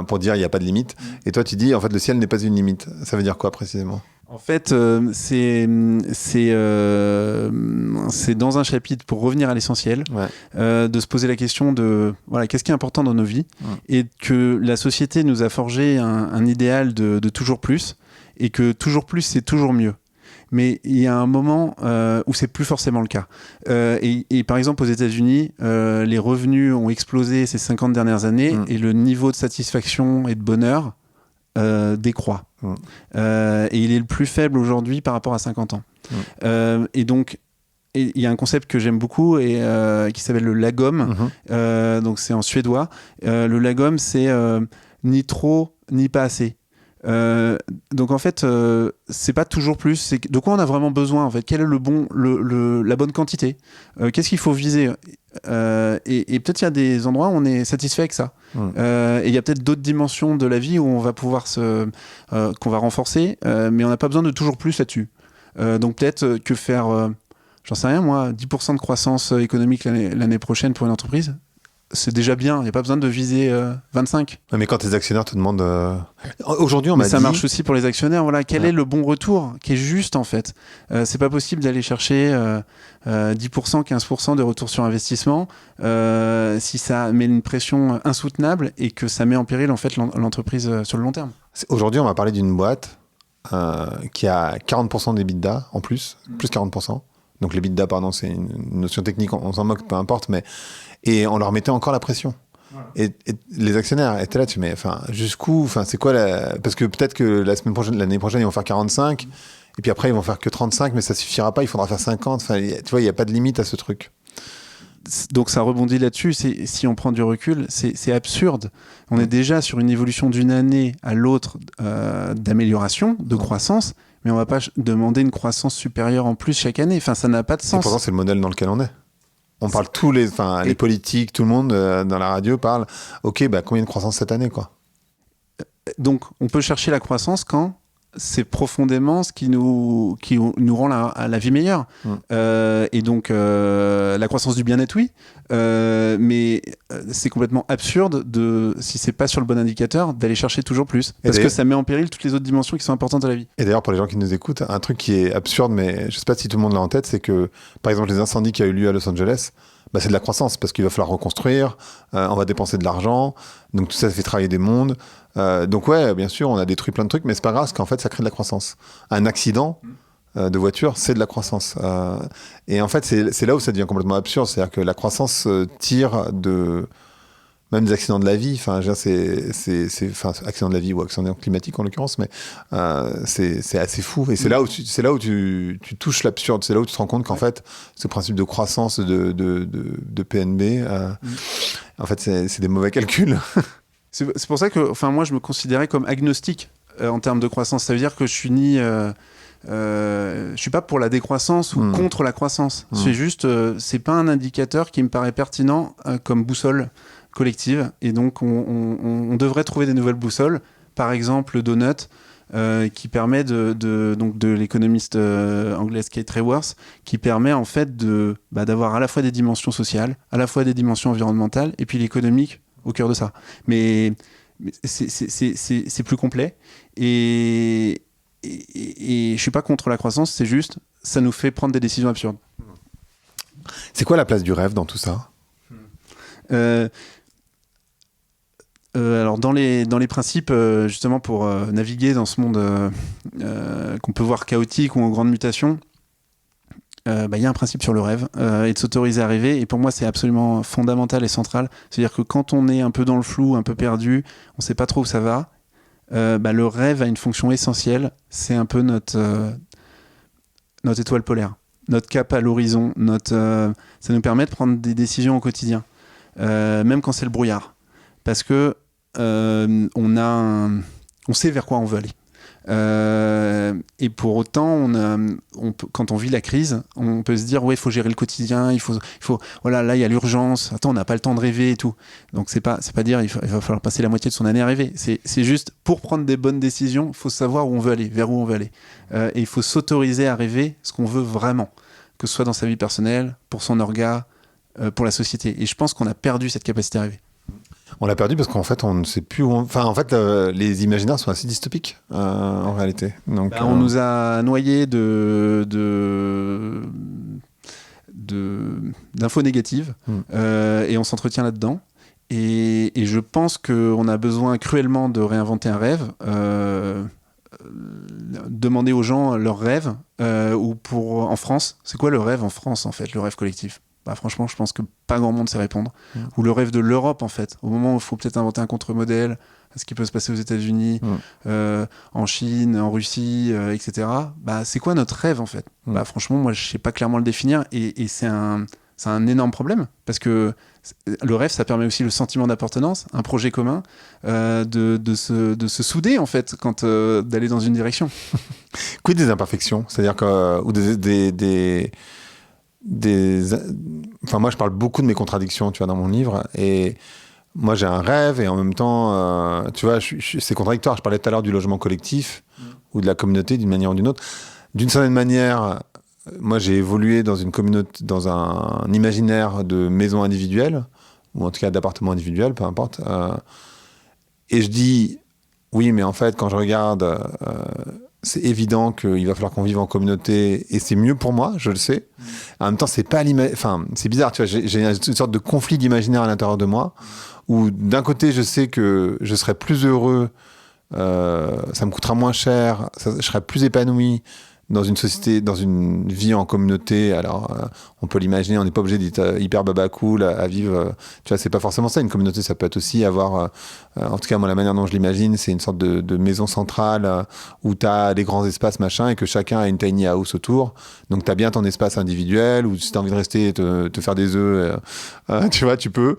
pour dire il n'y a pas de limite. Et toi tu dis en fait le ciel n'est pas une limite. Ça veut dire quoi précisément? En fait, c'est dans un chapitre pour revenir à l'essentiel, de se poser la question de qu'est-ce qui est important dans nos vies et que la société nous a forgé un idéal de toujours plus et que toujours plus c'est toujours mieux. Mais il y a un moment où c'est plus forcément le cas. Et par exemple, aux États-Unis, les revenus ont explosé ces 50 dernières années et le niveau de satisfaction et de bonheur décroît. Et il est le plus faible aujourd'hui par rapport à 50 ans. Et donc, il y a un concept que j'aime beaucoup et qui s'appelle le lagom. Donc, c'est en suédois. Le lagom, c'est ni trop, ni pas assez. Donc en fait c'est pas toujours plus, c'est de quoi on a vraiment besoin en fait, quel est la bonne quantité, qu'est-ce qu'il faut viser et peut-être il y a des endroits où on est satisfait avec ça et il y a peut-être d'autres dimensions de la vie où on va pouvoir qu'on va renforcer mais on n'a pas besoin de toujours plus là-dessus, donc peut-être que faire j'en sais rien moi 10% de croissance économique l'année prochaine pour une entreprise, c'est déjà bien, il n'y a pas besoin de viser 25. Mais quand tes actionnaires te demandent... Aujourd'hui, on m'a dit... ça marche aussi pour les actionnaires. Voilà, quel est le bon retour qui est juste, en fait. C'est pas possible d'aller chercher 10%, 15% de retour sur investissement si ça met une pression insoutenable et que ça met en péril, en fait, l'entreprise sur le long terme. Aujourd'hui, on va parler d'une boîte qui a 40% d'EBITDA en plus 40%. Donc l'EBITDA, pardon, c'est une notion technique, on s'en moque, peu importe, mais... Et on leur mettait encore la pression. Et les actionnaires étaient là, tu mets, enfin, jusqu'où, enfin, c'est quoi parce que peut-être que l'année prochaine, ils vont faire 45, et puis après, ils vont faire que 35, mais ça suffira pas, il faudra faire 50. Enfin, tu vois, il n'y a pas de limite à ce truc. Donc ça rebondit là-dessus, si on prend du recul, c'est absurde. On est déjà sur une évolution d'une année à l'autre d'amélioration, de croissance, mais on va pas demander une croissance supérieure en plus chaque année. Enfin, ça n'a pas de sens. Et pourtant, c'est le modèle dans lequel on est. On parle les politiques, tout le monde dans la radio parle. Ok, combien de croissance cette année, quoi. Donc, on peut chercher la croissance quand c'est profondément ce qui nous rend la vie meilleure. Et donc, la croissance du bien-être, oui. Mais c'est complètement absurde si c'est pas sur le bon indicateur, d'aller chercher toujours plus. Parce que ça met en péril toutes les autres dimensions qui sont importantes à la vie. Et d'ailleurs, pour les gens qui nous écoutent, un truc qui est absurde, mais je sais pas si tout le monde l'a en tête, c'est que, par exemple, les incendies qui a eu lieu à Los Angeles, c'est de la croissance, parce qu'il va falloir reconstruire, on va dépenser de l'argent, donc tout ça fait travailler des mondes. Donc ouais, bien sûr, on a détruit plein de trucs, mais c'est pas grave, parce qu'en fait, ça crée de la croissance. Un accident de voiture, c'est de la croissance. Et en fait, c'est là où ça devient complètement absurde, c'est-à-dire que la croissance tire même des accidents de la vie, accidents de la vie ou accidents climatiques en l'occurrence, mais c'est assez fou. Et c'est là où tu touches l'absurde, c'est là où tu te rends compte qu'en fait, ce principe de croissance de PNB, en fait, c'est des mauvais calculs. C'est pour ça que, moi, je me considérais comme agnostique en termes de croissance. Ça veut dire que je suis je suis pas pour la décroissance ou contre la croissance. C'est juste, c'est pas un indicateur qui me paraît pertinent comme boussole collective. Et donc, on devrait trouver des nouvelles boussoles. Par exemple, le donut. qui permet donc de l'économiste anglaise Kate Raworth, qui permet en fait d'avoir à la fois des dimensions sociales, à la fois des dimensions environnementales, et puis l'économique au cœur de ça. Mais c'est plus complet. Et je suis pas contre la croissance, c'est juste, ça nous fait prendre des décisions absurdes. C'est quoi la place du rêve dans tout ça ? Alors dans les principes, justement pour naviguer dans ce monde qu'on peut voir chaotique ou en grande mutation, y a un principe sur le rêve et de s'autoriser à rêver. Et pour moi, c'est absolument fondamental et central. C'est-à-dire que quand on est un peu dans le flou, un peu perdu, on ne sait pas trop où ça va, le rêve a une fonction essentielle. C'est un peu notre étoile polaire, notre cap à l'horizon. Ça nous permet de prendre des décisions au quotidien, même quand c'est le brouillard. Parce que on sait vers quoi on veut aller. Et pour autant, quand on vit la crise, on peut se dire ouais, il faut gérer le quotidien, il faut voilà, là il y a l'urgence. Attends, on n'a pas le temps de rêver et tout. Donc c'est pas dire il va falloir passer la moitié de son année à rêver. C'est juste pour prendre des bonnes décisions, il faut savoir où on veut aller, vers où on veut aller. Et il faut s'autoriser à rêver ce qu'on veut vraiment, que ce soit dans sa vie personnelle, pour son orga, pour la société. Et je pense qu'on a perdu cette capacité à rêver. On l'a perdu parce qu'en fait, on ne sait plus où les imaginaires sont assez dystopiques, en réalité. Donc, on nous a noyés d'infos négatives et on s'entretient là-dedans. Et je pense qu'on a besoin cruellement de réinventer un rêve, demander aux gens leurs rêves, en France, c'est quoi le rêve en France, en fait, le rêve collectif ? Franchement, je pense que pas grand monde sait répondre. Ou le rêve de l'Europe, en fait. Au moment où il faut peut-être inventer un contre-modèle à ce qui peut se passer aux États-Unis, en Chine, en Russie, etc. C'est quoi notre rêve, en fait ? Franchement, moi, je sais pas clairement le définir. Et c'est un énorme problème. Parce que le rêve, ça permet aussi le sentiment d'appartenance, un projet commun, de se souder, en fait, d'aller dans une direction. Quid des imperfections ? C'est-à-dire que... ou Enfin, moi, je parle beaucoup de mes contradictions, tu vois, dans mon livre. Et moi, j'ai un rêve et en même temps, tu vois, c'est contradictoire. Je parlais tout à l'heure du logement collectif ou de la communauté d'une manière ou d'une autre. D'une certaine manière, moi, j'ai évolué dans une communauté, dans un imaginaire de maison individuelle ou en tout cas d'appartement individuel, peu importe. Et je dis, oui, mais en fait, quand je regarde... c'est évident qu'il va falloir qu'on vive en communauté et c'est mieux pour moi, je le sais. En même temps, c'est bizarre, tu vois, j'ai une sorte de conflit d'imaginaire à l'intérieur de moi où d'un côté, je sais que je serai plus heureux, ça me coûtera moins cher, je serai plus épanoui dans une société, dans une vie en communauté. Alors, on peut l'imaginer, on n'est pas obligé d'être hyper baba cool à vivre. Tu vois, c'est pas forcément ça. Une communauté, ça peut être aussi avoir... en tout cas, moi, la manière dont je l'imagine, c'est une sorte de maison centrale où tu as des grands espaces, machin, et que chacun a une tiny house autour. Donc, tu as bien ton espace individuel, ou si tu as envie de rester et te faire des œufs, tu vois, tu peux.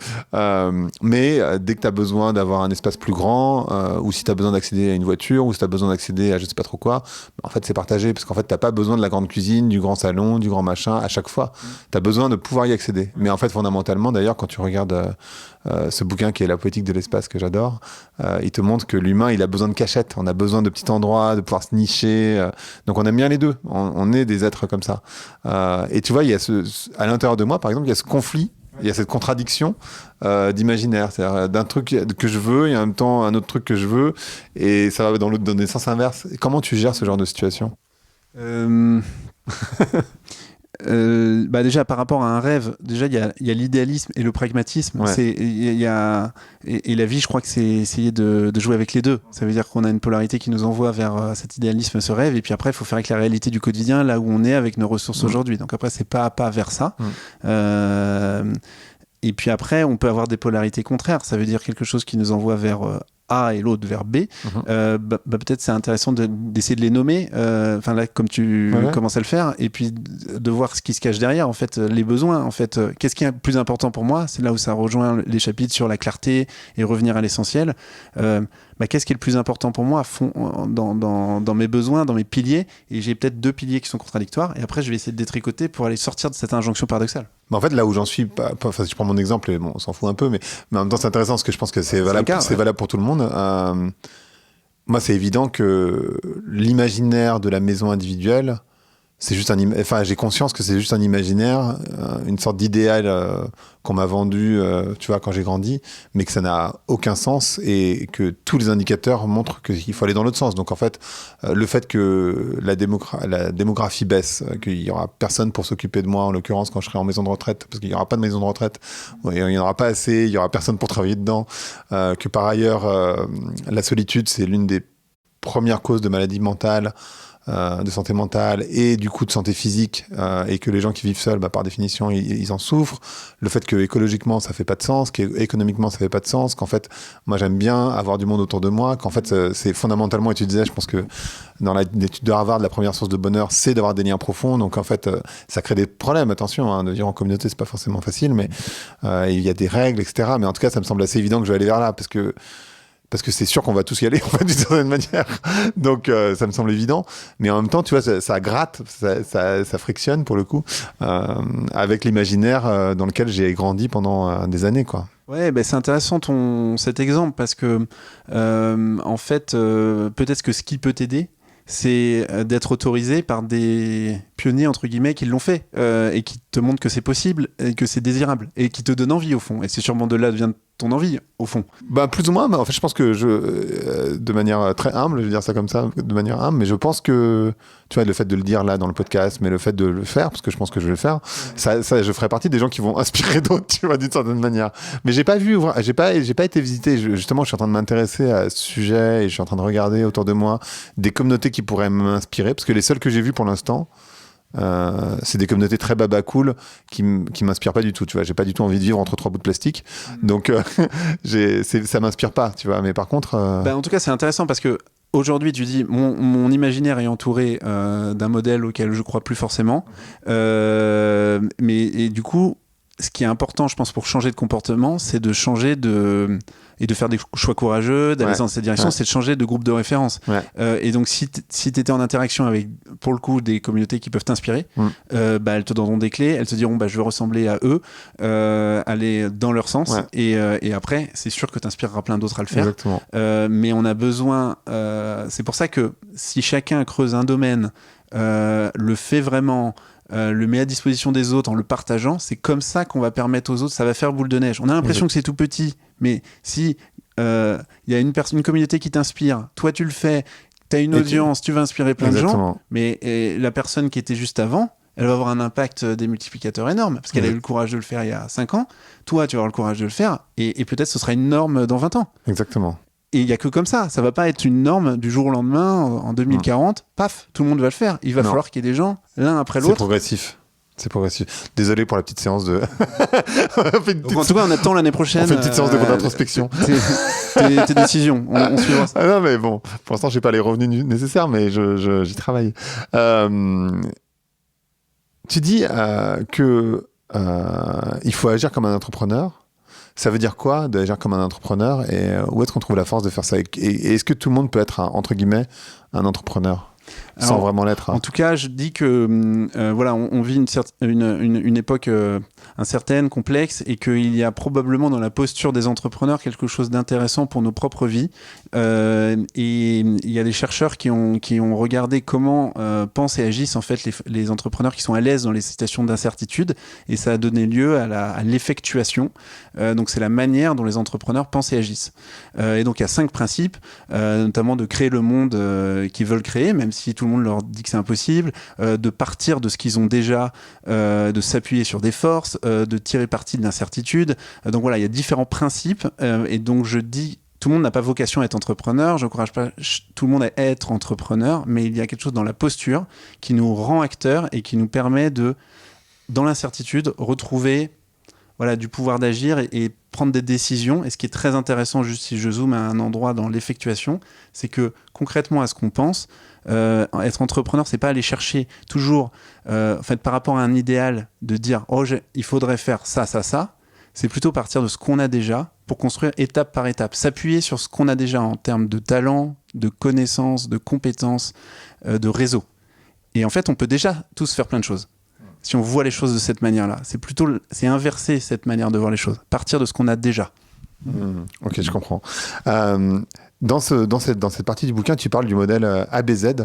Mais dès que tu as besoin d'avoir un espace plus grand, ou si tu as besoin d'accéder à une voiture, ou si tu as besoin d'accéder à je sais pas trop quoi, en fait, c'est partagé, parce qu'en fait, t'as pas besoin de la grande cuisine, du grand salon, du grand machin à chaque fois. T'as besoin de pouvoir y accéder. Mais en fait, fondamentalement, d'ailleurs, quand tu regardes ce bouquin qui est La poétique de l'espace que j'adore, il te montre que l'humain, il a besoin de cachette. On a besoin de petits endroits, de pouvoir se nicher. Donc on aime bien les deux. On est des êtres comme ça. Et tu vois, il y a à l'intérieur de moi, par exemple, il y a ce conflit. Il y a cette contradiction d'imaginaire, c'est-à-dire d'un truc que je veux et en même temps un autre truc que je veux, et ça va dans le sens inverse. Comment tu gères ce genre de situation ? Déjà par rapport à un rêve, déjà il y a l'idéalisme et le pragmatisme. Ouais. Et la vie, je crois que c'est essayer de jouer avec les deux. Ça veut dire qu'on a une polarité qui nous envoie vers cet idéalisme, ce rêve, et puis après il faut faire avec la réalité du quotidien, là où on est avec nos ressources aujourd'hui. Donc après c'est pas à pas vers ça. Et puis après on peut avoir des polarités contraires. Ça veut dire quelque chose qui nous envoie vers A et l'autre vers B. Peut-être c'est intéressant d'essayer de les nommer, là comme tu commences à le faire, et puis de voir ce qui se cache derrière, en fait, les besoins, en fait, qu'est-ce qui est plus important pour moi, c'est là où ça rejoint les chapitres sur la clarté et revenir à l'essentiel. Qu'est-ce qui est le plus important pour moi dans mes besoins, dans mes piliers, et j'ai peut-être deux piliers qui sont contradictoires, et après je vais essayer de détricoter pour aller sortir de cette injonction paradoxale. En fait, là où j'en suis, si je prends mon exemple, et on s'en fout un peu, mais en même temps c'est intéressant parce que je pense que c'est valable pour tout le monde. moi, c'est évident que l'imaginaire de la maison individuelle, c'est juste enfin, j'ai conscience que c'est juste un imaginaire, une sorte d'idéal qu'on m'a vendu, tu vois, quand j'ai grandi, mais que ça n'a aucun sens et que tous les indicateurs montrent qu'il faut aller dans l'autre sens. Donc en fait, le fait que la démographie baisse, qu'il y aura personne pour s'occuper de moi, en l'occurrence quand je serai en maison de retraite, parce qu'il y aura pas de maison de retraite, il y en aura pas assez, il y aura personne pour travailler dedans, que par ailleurs la solitude c'est l'une des premières causes de maladie mentale, de santé mentale et du coup de santé physique, et que les gens qui vivent seuls, par définition, ils en souffrent. Le fait que écologiquement ça fait pas de sens, qu'économiquement ça fait pas de sens, qu'en fait, moi j'aime bien avoir du monde autour de moi, qu'en fait c'est fondamentalement, et tu disais, je pense que dans l'étude de Harvard, la première source de bonheur, c'est d'avoir des liens profonds. Donc en fait, ça crée des problèmes. Attention, hein, de vivre en communauté, c'est pas forcément facile, mais il y a des règles, etc. Mais en tout cas, ça me semble assez évident que je vais aller vers là, parce que c'est sûr qu'on va tous y aller, en fait, d'une certaine manière. Donc, ça me semble évident. Mais en même temps, tu vois, ça gratte, ça frictionne, pour le coup, avec l'imaginaire dans lequel j'ai grandi pendant des années, quoi. Ouais, c'est intéressant cet exemple, parce que, en fait, peut-être que ce qui peut t'aider, c'est d'être autorisé par des pionniers, entre guillemets, qui l'ont fait, et qui te montrent que c'est possible, et que c'est désirable, et qui te donnent envie, au fond. Et c'est sûrement de là vient ton envie, au fond. Plus ou moins, mais en fait, je pense que de manière très humble, je vais dire ça comme ça, de manière humble, mais je pense que, tu vois, le fait de le dire là dans le podcast, mais le fait de le faire, parce que je pense que je vais le faire, ça je ferai partie des gens qui vont inspirer d'autres, tu vois, d'une certaine manière. Mais j'ai pas été visiter, justement, je suis en train de m'intéresser à ce sujet, et je suis en train de regarder autour de moi des communautés qui pourraient m'inspirer, parce que les seules que j'ai vues pour l'instant, c'est des communautés très baba cool qui m'inspirent pas du tout, tu vois. J'ai pas du tout envie de vivre entre trois bouts de plastique, donc ça m'inspire pas, tu vois. Mais par contre, en tout cas, c'est intéressant parce que aujourd'hui, tu dis mon imaginaire est entouré d'un modèle auquel je crois plus forcément, mais du coup, ce qui est important, je pense, pour changer de comportement, c'est de changer et de faire des choix courageux, d'aller dans cette direction, c'est de changer de groupe de référence. Et donc, si tu étais en interaction avec, pour le coup, des communautés qui peuvent t'inspirer, elles te donneront des clés, elles te diront, je veux ressembler à eux, aller dans leur sens, et après, c'est sûr que tu inspireras plein d'autres à le faire. Exactement. Mais on a besoin, c'est pour ça que si chacun creuse un domaine, le fait vraiment, le met à disposition des autres en le partageant, c'est comme ça qu'on va permettre aux autres, ça va faire boule de neige. On a l'impression que c'est tout petit, mais si y a une communauté qui t'inspire, toi tu le fais, tu as une audience, tu vas inspirer plein de gens, mais la personne qui était juste avant, elle va avoir un impact des multiplicateurs énorme, parce qu'elle a eu le courage de le faire il y a 5 ans, toi tu vas avoir le courage de le faire, et peut-être ce sera une norme dans 20 ans. Exactement. Et il n'y a que comme ça va pas être une norme du jour au lendemain, en 2040, paf, tout le monde va le faire. Il va falloir qu'il y ait des gens, l'un après l'autre. C'est progressif. Désolé pour la petite séance de... En tout cas, on attend l'année prochaine. On fait une petite séance d'introspection. Tes décisions, on suivra ça. Ah non, mais bon, pour l'instant, j'ai pas les revenus nécessaires, mais j'y travaille. Tu dis que il faut agir comme un entrepreneur. Ça veut dire quoi d'agir comme un entrepreneur, et où est-ce qu'on trouve la force de faire ça, et est-ce que tout le monde peut être, entre guillemets, un entrepreneur sans vraiment l'être, hein. En tout cas, je dis que on vit une époque incertaine, complexe, et qu'il y a probablement dans la posture des entrepreneurs quelque chose d'intéressant pour nos propres vies. Et il y a des chercheurs qui ont regardé comment pensent et agissent en fait les entrepreneurs qui sont à l'aise dans les situations d'incertitude, et ça a donné lieu à l'effectuation. Donc c'est la manière dont les entrepreneurs pensent et agissent. Et donc il y a 5 principes, notamment de créer le monde qu'ils veulent créer, même si tout le monde leur dit que c'est impossible, de partir de ce qu'ils ont déjà, de s'appuyer sur des forces, de tirer parti de l'incertitude. Donc voilà, il y a différents principes, et donc je dis, tout le monde n'a pas vocation à être entrepreneur, je n'encourage pas tout le monde à être entrepreneur, mais il y a quelque chose dans la posture qui nous rend acteurs et qui nous permet de, dans l'incertitude, retrouver du pouvoir d'agir et prendre des décisions. Et ce qui est très intéressant, juste si je zoome à un endroit dans l'effectuation, c'est que concrètement à ce qu'on pense, être entrepreneur, c'est pas aller chercher toujours, par rapport à un idéal, de dire il faudrait faire ça, c'est plutôt partir de ce qu'on a déjà pour construire étape par étape, s'appuyer sur ce qu'on a déjà en termes de talent, de connaissances, de compétences, de réseau. Et en fait, on peut déjà tous faire plein de choses. Si on voit les choses de cette manière-là, c'est inverser cette manière de voir les choses, partir de ce qu'on a déjà. Ok, je comprends. Dans cette partie du bouquin, tu parles du modèle ABZ.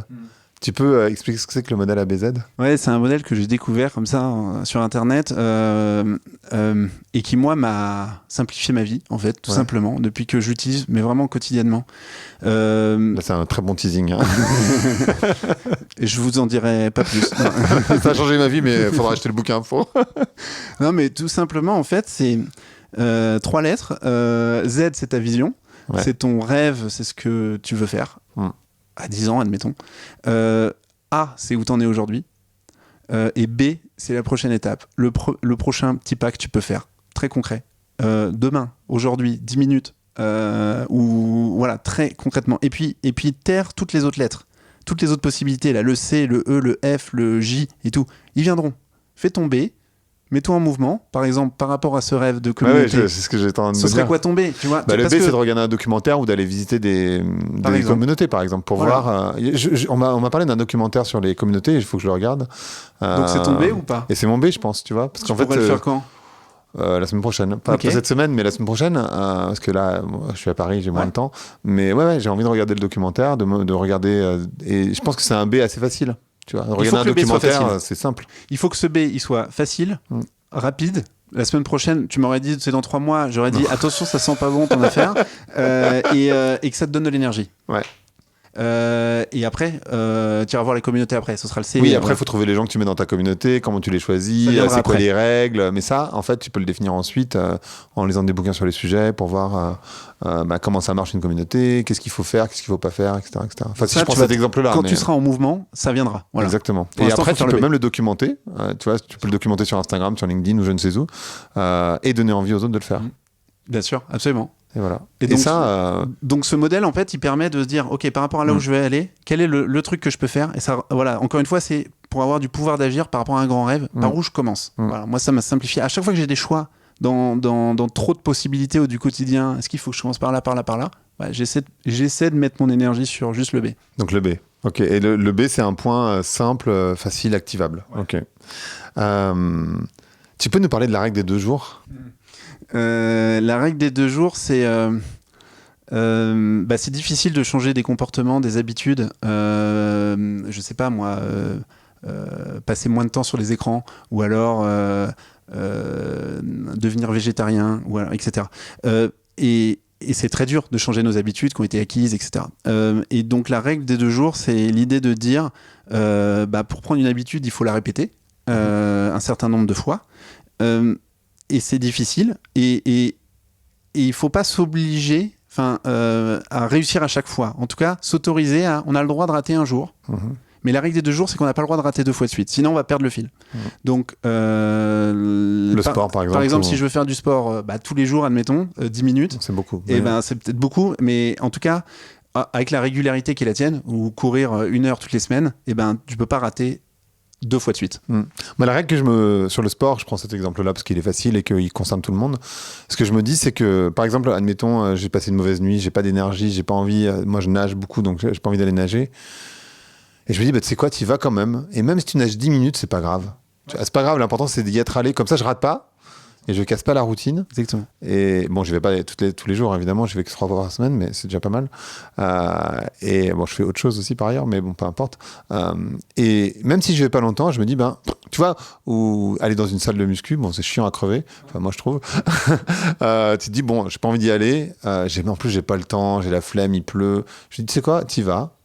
Tu peux expliquer ce que c'est que le modèle ABZ? Ouais, c'est un modèle que j'ai découvert comme ça sur Internet et qui, moi, m'a simplifié ma vie, en fait, tout simplement, depuis que j'utilise, mais vraiment quotidiennement. Là, c'est un très bon teasing. Hein. Et je vous en dirai pas plus. Ça a changé ma vie, mais il faudra acheter le bouquin. Non, mais tout simplement, en fait, c'est 3 lettres. Z, c'est ta vision. Ouais. C'est ton rêve, c'est ce que tu veux faire. À 10 ans, admettons. A, c'est où t'en es aujourd'hui. Et B, c'est la prochaine étape. Le prochain petit pas que tu peux faire. Très concret. Demain, aujourd'hui, 10 minutes. Ou voilà, très concrètement. Et puis terre toutes les autres lettres. Toutes les autres possibilités. Là, le C, le E, le F, le J et tout. Ils viendront. Fais ton B. Mets-toi en mouvement, par exemple, par rapport à ce rêve de communauté. Ouais, c'est ce que j'étais en train de Ce serait quoi tomber, tu vois? Le B, c'est de regarder un documentaire ou d'aller visiter des communautés, par exemple, pour voir. On m'a parlé d'un documentaire sur les communautés, il faut que je le regarde. Donc c'est ton B ou pas? Et c'est mon B, je pense, tu vois. Parce qu'en fait, pourrais le faire quand? La semaine prochaine. Pas cette semaine, mais la semaine prochaine. Parce que là, moi, je suis à Paris, j'ai moins de temps. Mais ouais, j'ai envie de regarder le documentaire, de regarder. Et je pense que c'est un B assez facile. Tu vois, regarder un documentaire, c'est simple. Il faut que ce B, il soit facile, rapide. La semaine prochaine, tu m'aurais dit, c'est dans 3 mois, j'aurais dit, attention, ça sent pas bon ton affaire, et que ça te donne de l'énergie. Ouais. Et après, tu iras voir les communautés après, ce sera le C. Oui, après, il faut trouver les gens que tu mets dans ta communauté, comment tu les choisis, c'est quoi les règles. Mais ça, en fait, tu peux le définir ensuite en lisant des bouquins sur les sujets pour voir comment ça marche une communauté, qu'est-ce qu'il faut faire, qu'est-ce qu'il faut pas faire, etc. Enfin, si je prends cet exemple-là. Quand tu seras en mouvement, ça viendra. Voilà. Exactement. Et après, tu peux même le documenter. Tu vois, tu peux le documenter sur Instagram, sur LinkedIn ou je ne sais où, et donner envie aux autres de le faire. Bien sûr, absolument. Et voilà. Et donc, donc ce modèle, en fait, il permet de se dire, ok, par rapport à là où je vais aller, quel est le truc que je peux faire? Et ça, voilà, encore une fois, c'est pour avoir du pouvoir d'agir par rapport à un grand rêve, par où je commence. Voilà, moi, ça m'a simplifié. À chaque fois que j'ai des choix dans trop de possibilités ou du quotidien, est-ce qu'il faut que je commence par là, j'essaie de mettre mon énergie sur juste le B. Donc le B. Ok. Et le B, c'est un point simple, facile, activable. Ok. Tu peux nous parler de la règle des 2 jours? La règle des 2 jours, c'est difficile de changer des comportements, des habitudes. Je sais pas moi, passer moins de temps sur les écrans, ou alors devenir végétarien, ou alors, etc. Et c'est très dur de changer nos habitudes qui ont été acquises, etc. Et donc la règle des 2 jours, c'est l'idée de dire, pour prendre une habitude, il faut la répéter un certain nombre de fois. Et c'est difficile, et il faut pas s'obliger à réussir à chaque fois. En tout cas, s'autoriser on a le droit de rater un jour, mais la règle des 2 jours, c'est qu'on n'a pas le droit de rater 2 fois de suite, sinon on va perdre le fil. Donc, le sport, par exemple. Par exemple, si je veux faire du sport tous les jours, admettons, 10 minutes, c'est beaucoup. Et c'est peut-être beaucoup, mais en tout cas, avec la régularité qui est la tienne, ou courir 1 heure toutes les semaines, tu peux pas rater 2 fois de suite. La règle que sur le sport, je prends cet exemple-là parce qu'il est facile et qu'il concerne tout le monde. Ce que je me dis, c'est que, par exemple, admettons, j'ai passé une mauvaise nuit, j'ai pas d'énergie, j'ai pas envie. Moi, je nage beaucoup, donc j'ai pas envie d'aller nager. Et je me dis, tu sais quoi, t'y vas quand même. Et même si tu nages 10 minutes, c'est pas grave. C'est pas grave, l'important, c'est d'y être allé. Comme ça, je rate pas. Et je casse pas la routine. Exactement. Et bon, je vais pas tous les jours, évidemment. Je vais que 3 fois par semaine, mais c'est déjà pas mal. Et bon, je fais autre chose aussi par ailleurs, mais bon, peu importe. Et même si je vais pas longtemps, je me dis, tu vois, ou aller dans une salle de muscu, bon, c'est chiant à crever. Enfin, moi, je trouve. Tu te dis, bon, j'ai pas envie d'y aller. En plus, j'ai pas le temps, j'ai la flemme, il pleut. Je dis, tu sais quoi, t'y vas.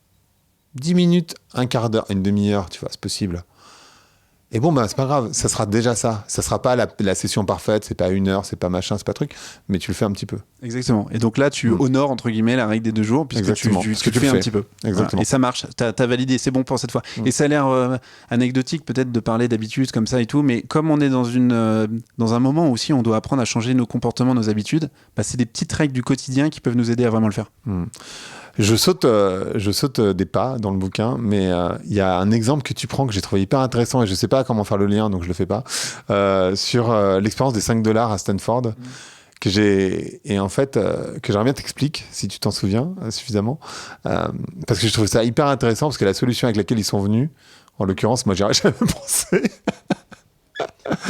10 minutes, un quart d'heure, une demi-heure, tu vois, c'est possible. Et bon, c'est pas grave, ça sera déjà ça. Ça sera pas la session parfaite, c'est pas 1 heure, c'est pas machin, c'est pas truc, mais tu le fais un petit peu. Exactement. Et donc là, tu honores, entre guillemets, la règle des 2 jours, puisque tu fais un petit peu. Exactement. Voilà. Et ça marche, t'as validé, c'est bon pour cette fois. Et ça a l'air anecdotique, peut-être, de parler d'habitudes comme ça et tout, mais comme on est dans un moment où aussi on doit apprendre à changer nos comportements, nos habitudes, c'est des petites règles du quotidien qui peuvent nous aider à vraiment le faire. Je saute des pas dans le bouquin, mais il y a un exemple que tu prends que j'ai trouvé hyper intéressant et je sais pas comment faire le lien, donc je le fais pas, sur l'expérience des $5 à Stanford, que j'aimerais bien t'expliquer, si tu t'en souviens suffisamment, parce que je trouve ça hyper intéressant, parce que la solution avec laquelle ils sont venus, en l'occurrence, moi j'y aurais jamais pensé.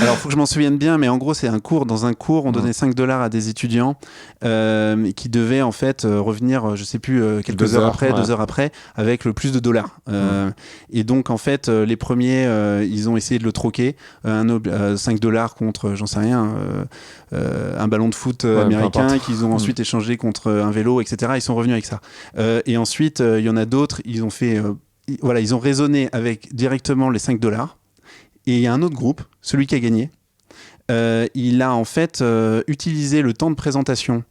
Alors, il faut que je m'en souvienne bien, mais en gros, c'est un cours. Dans un cours, on donnait 5 $ à des étudiants qui devaient en fait revenir, je sais plus, quelques heures après, 2 heures après, avec le plus de dollars. Et donc, en fait, les premiers, ils ont essayé de le troquer. 5 $ contre, j'en sais rien, un ballon de foot américain qu'ils ont ensuite échangé contre un vélo, etc. Ils sont revenus avec ça. Et ensuite, il y en a d'autres, ils ont fait... voilà, ils ont raisonné avec directement les 5 $. Et il y a un autre groupe, celui qui a gagné. Il a en fait utilisé le temps de présentation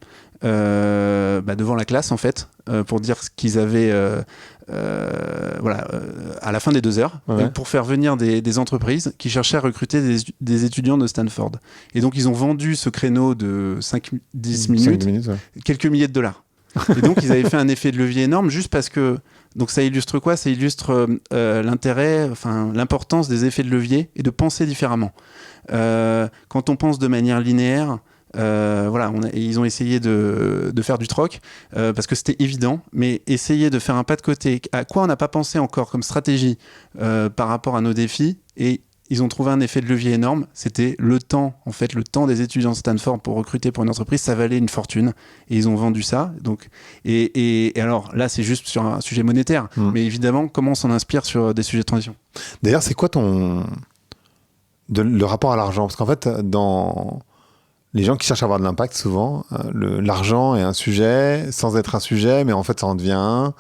devant la classe en fait pour dire ce qu'ils avaient à la fin des 2 heures pour faire venir des entreprises qui cherchaient à recruter des étudiants de Stanford. Et donc ils ont vendu ce créneau de 5-10 minutes, quelques milliers de dollars. Et donc ils avaient fait un effet de levier énorme juste parce que donc ça illustre quoi? Ça illustre l'intérêt, enfin l'importance des effets de levier et de penser différemment. Quand on pense de manière linéaire, ils ont essayé de faire du troc parce que c'était évident, mais essayer de faire un pas de côté, à quoi on n'a pas pensé encore comme stratégie par rapport à nos défis, et ils ont trouvé un effet de levier énorme, c'était le temps, en fait, le temps des étudiants de Stanford pour recruter pour une entreprise, ça valait une fortune, et ils ont vendu ça. Donc, et alors là, c'est juste sur un sujet monétaire, mais évidemment, comment on s'en inspire sur des sujets de transition? D'ailleurs, c'est quoi le rapport à l'argent? Parce qu'en fait, dans les gens qui cherchent à avoir de l'impact, souvent, l'argent est un sujet, sans être un sujet, mais en fait, ça en devient un.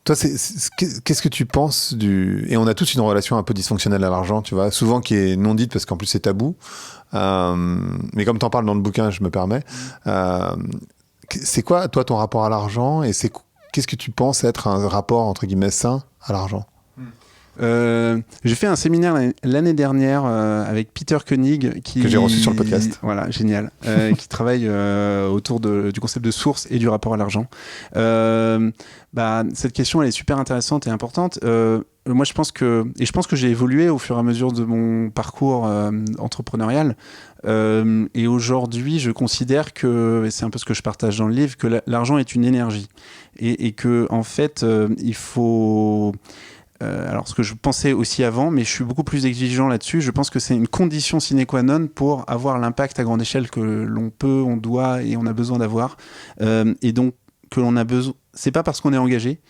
Toi, qu'est-ce que tu penses Et on a tous une relation un peu dysfonctionnelle à l'argent, tu vois, souvent qui est non dite parce qu'en plus c'est tabou. Mais comme tu en parles dans le bouquin, je me permets. C'est quoi, toi, ton rapport à l'argent, et qu'est-ce que tu penses être un rapport, entre guillemets, sain à l'argent? J'ai fait un séminaire l'année dernière avec Peter Koenig que j'ai reçu sur le podcast. Voilà, génial. Qui travaille autour du concept de source et du rapport à l'argent. Cette question, elle est super intéressante et importante. Moi, je pense que j'ai évolué au fur et à mesure de mon parcours entrepreneurial. Et aujourd'hui, je considère que, et c'est un peu ce que je partage dans le livre, que l'argent est une énergie et que en fait, il faut alors, ce que je pensais aussi avant, mais je suis beaucoup plus exigeant là-dessus. Je pense que c'est une condition sine qua non pour avoir l'impact à grande échelle que l'on peut, on doit et on a besoin d'avoir. Et donc, que l'on a besoin. C'est pas parce qu'on est engagé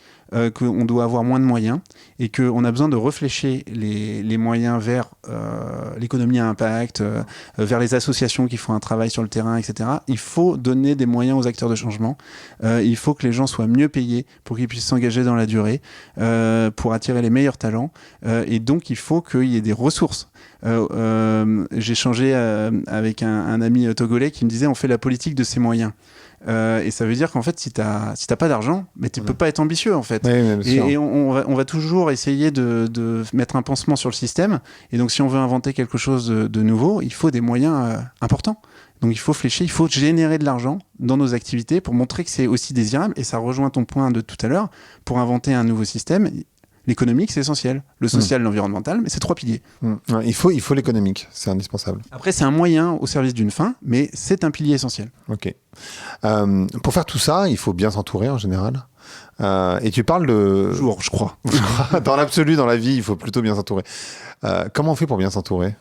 qu'on doit avoir moins de moyens et qu'on a besoin de réfléchir les moyens vers l'économie à impact, vers les associations qui font un travail sur le terrain, etc. Il faut donner des moyens aux acteurs de changement. Il faut que les gens soient mieux payés pour qu'ils puissent s'engager dans la durée, pour attirer les meilleurs talents. Et donc, il faut qu'il y ait des ressources. J'ai échangé avec un ami togolais qui me disait on fait la politique de ses moyens. Et ça veut dire qu'en fait, si t'as pas d'argent, mais tu peux pas être ambitieux en fait. Oui, et on va toujours essayer de mettre un pansement sur le système. Et donc, si on veut inventer quelque chose de nouveau, il faut des moyens importants. Donc, il faut flécher, il faut générer de l'argent dans nos activités pour montrer que c'est aussi désirable. Et ça rejoint ton point de tout à l'heure. Pour inventer un nouveau système, l'économique, c'est essentiel. Le social, l'environnemental, mais c'est 3 piliers. Il faut l'économique, c'est indispensable. Après, c'est un moyen au service d'une fin, mais c'est un pilier essentiel. Ok. Pour faire tout ça, il faut bien s'entourer en général. Et tu parles de... Toujours, je crois. Dans l'absolu, dans la vie, il faut plutôt bien s'entourer. Comment on fait pour bien s'entourer ?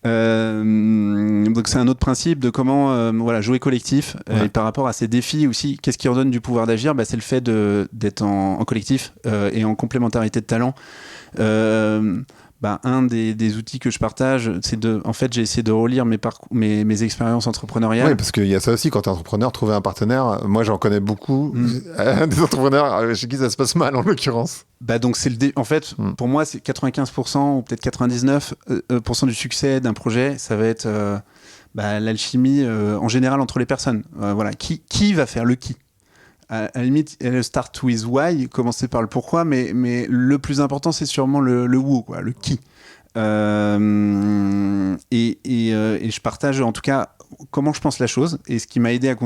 Donc c'est un autre principe de comment jouer collectif et par rapport à ces défis aussi, qu'est-ce qui redonne du pouvoir d'agir? C'est le fait d'être en collectif et en complémentarité de talents. Un des outils que je partage, c'est j'ai essayé de relire mes expériences entrepreneuriales. Oui, parce qu'il y a ça aussi, quand tu es entrepreneur, trouver un partenaire. Moi, j'en connais beaucoup, des entrepreneurs chez qui ça se passe mal, en l'occurrence. Donc, en fait, pour moi, c'est 95% ou peut-être 99% du succès d'un projet, ça va être l'alchimie en général entre les personnes. Qui va faire le qui? À la limite, start with why, commencer par le pourquoi, mais le plus important, c'est sûrement le who, quoi, le qui. Et je partage en tout cas comment je pense la chose, et ce qui m'a aidé à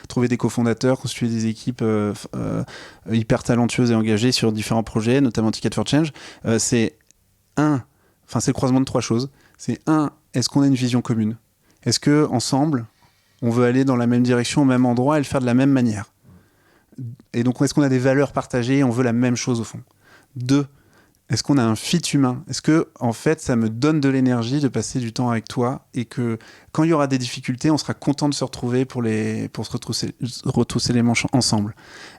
trouver des cofondateurs, constituer des équipes hyper talentueuses et engagées sur différents projets, notamment Ticket for Change, c'est le croisement de 3 choses. C'est est-ce qu'on a une vision commune? Est-ce que ensemble on veut aller dans la même direction, au même endroit et le faire de la même manière? Et donc, est-ce qu'on a des valeurs partagées et on veut la même chose au fond? 2, Est-ce qu'on a un fit humain? Est-ce que, en fait, ça me donne de l'énergie de passer du temps avec toi et que quand il y aura des difficultés, on sera content de se retrouver pour se retrousser les manches ensemble.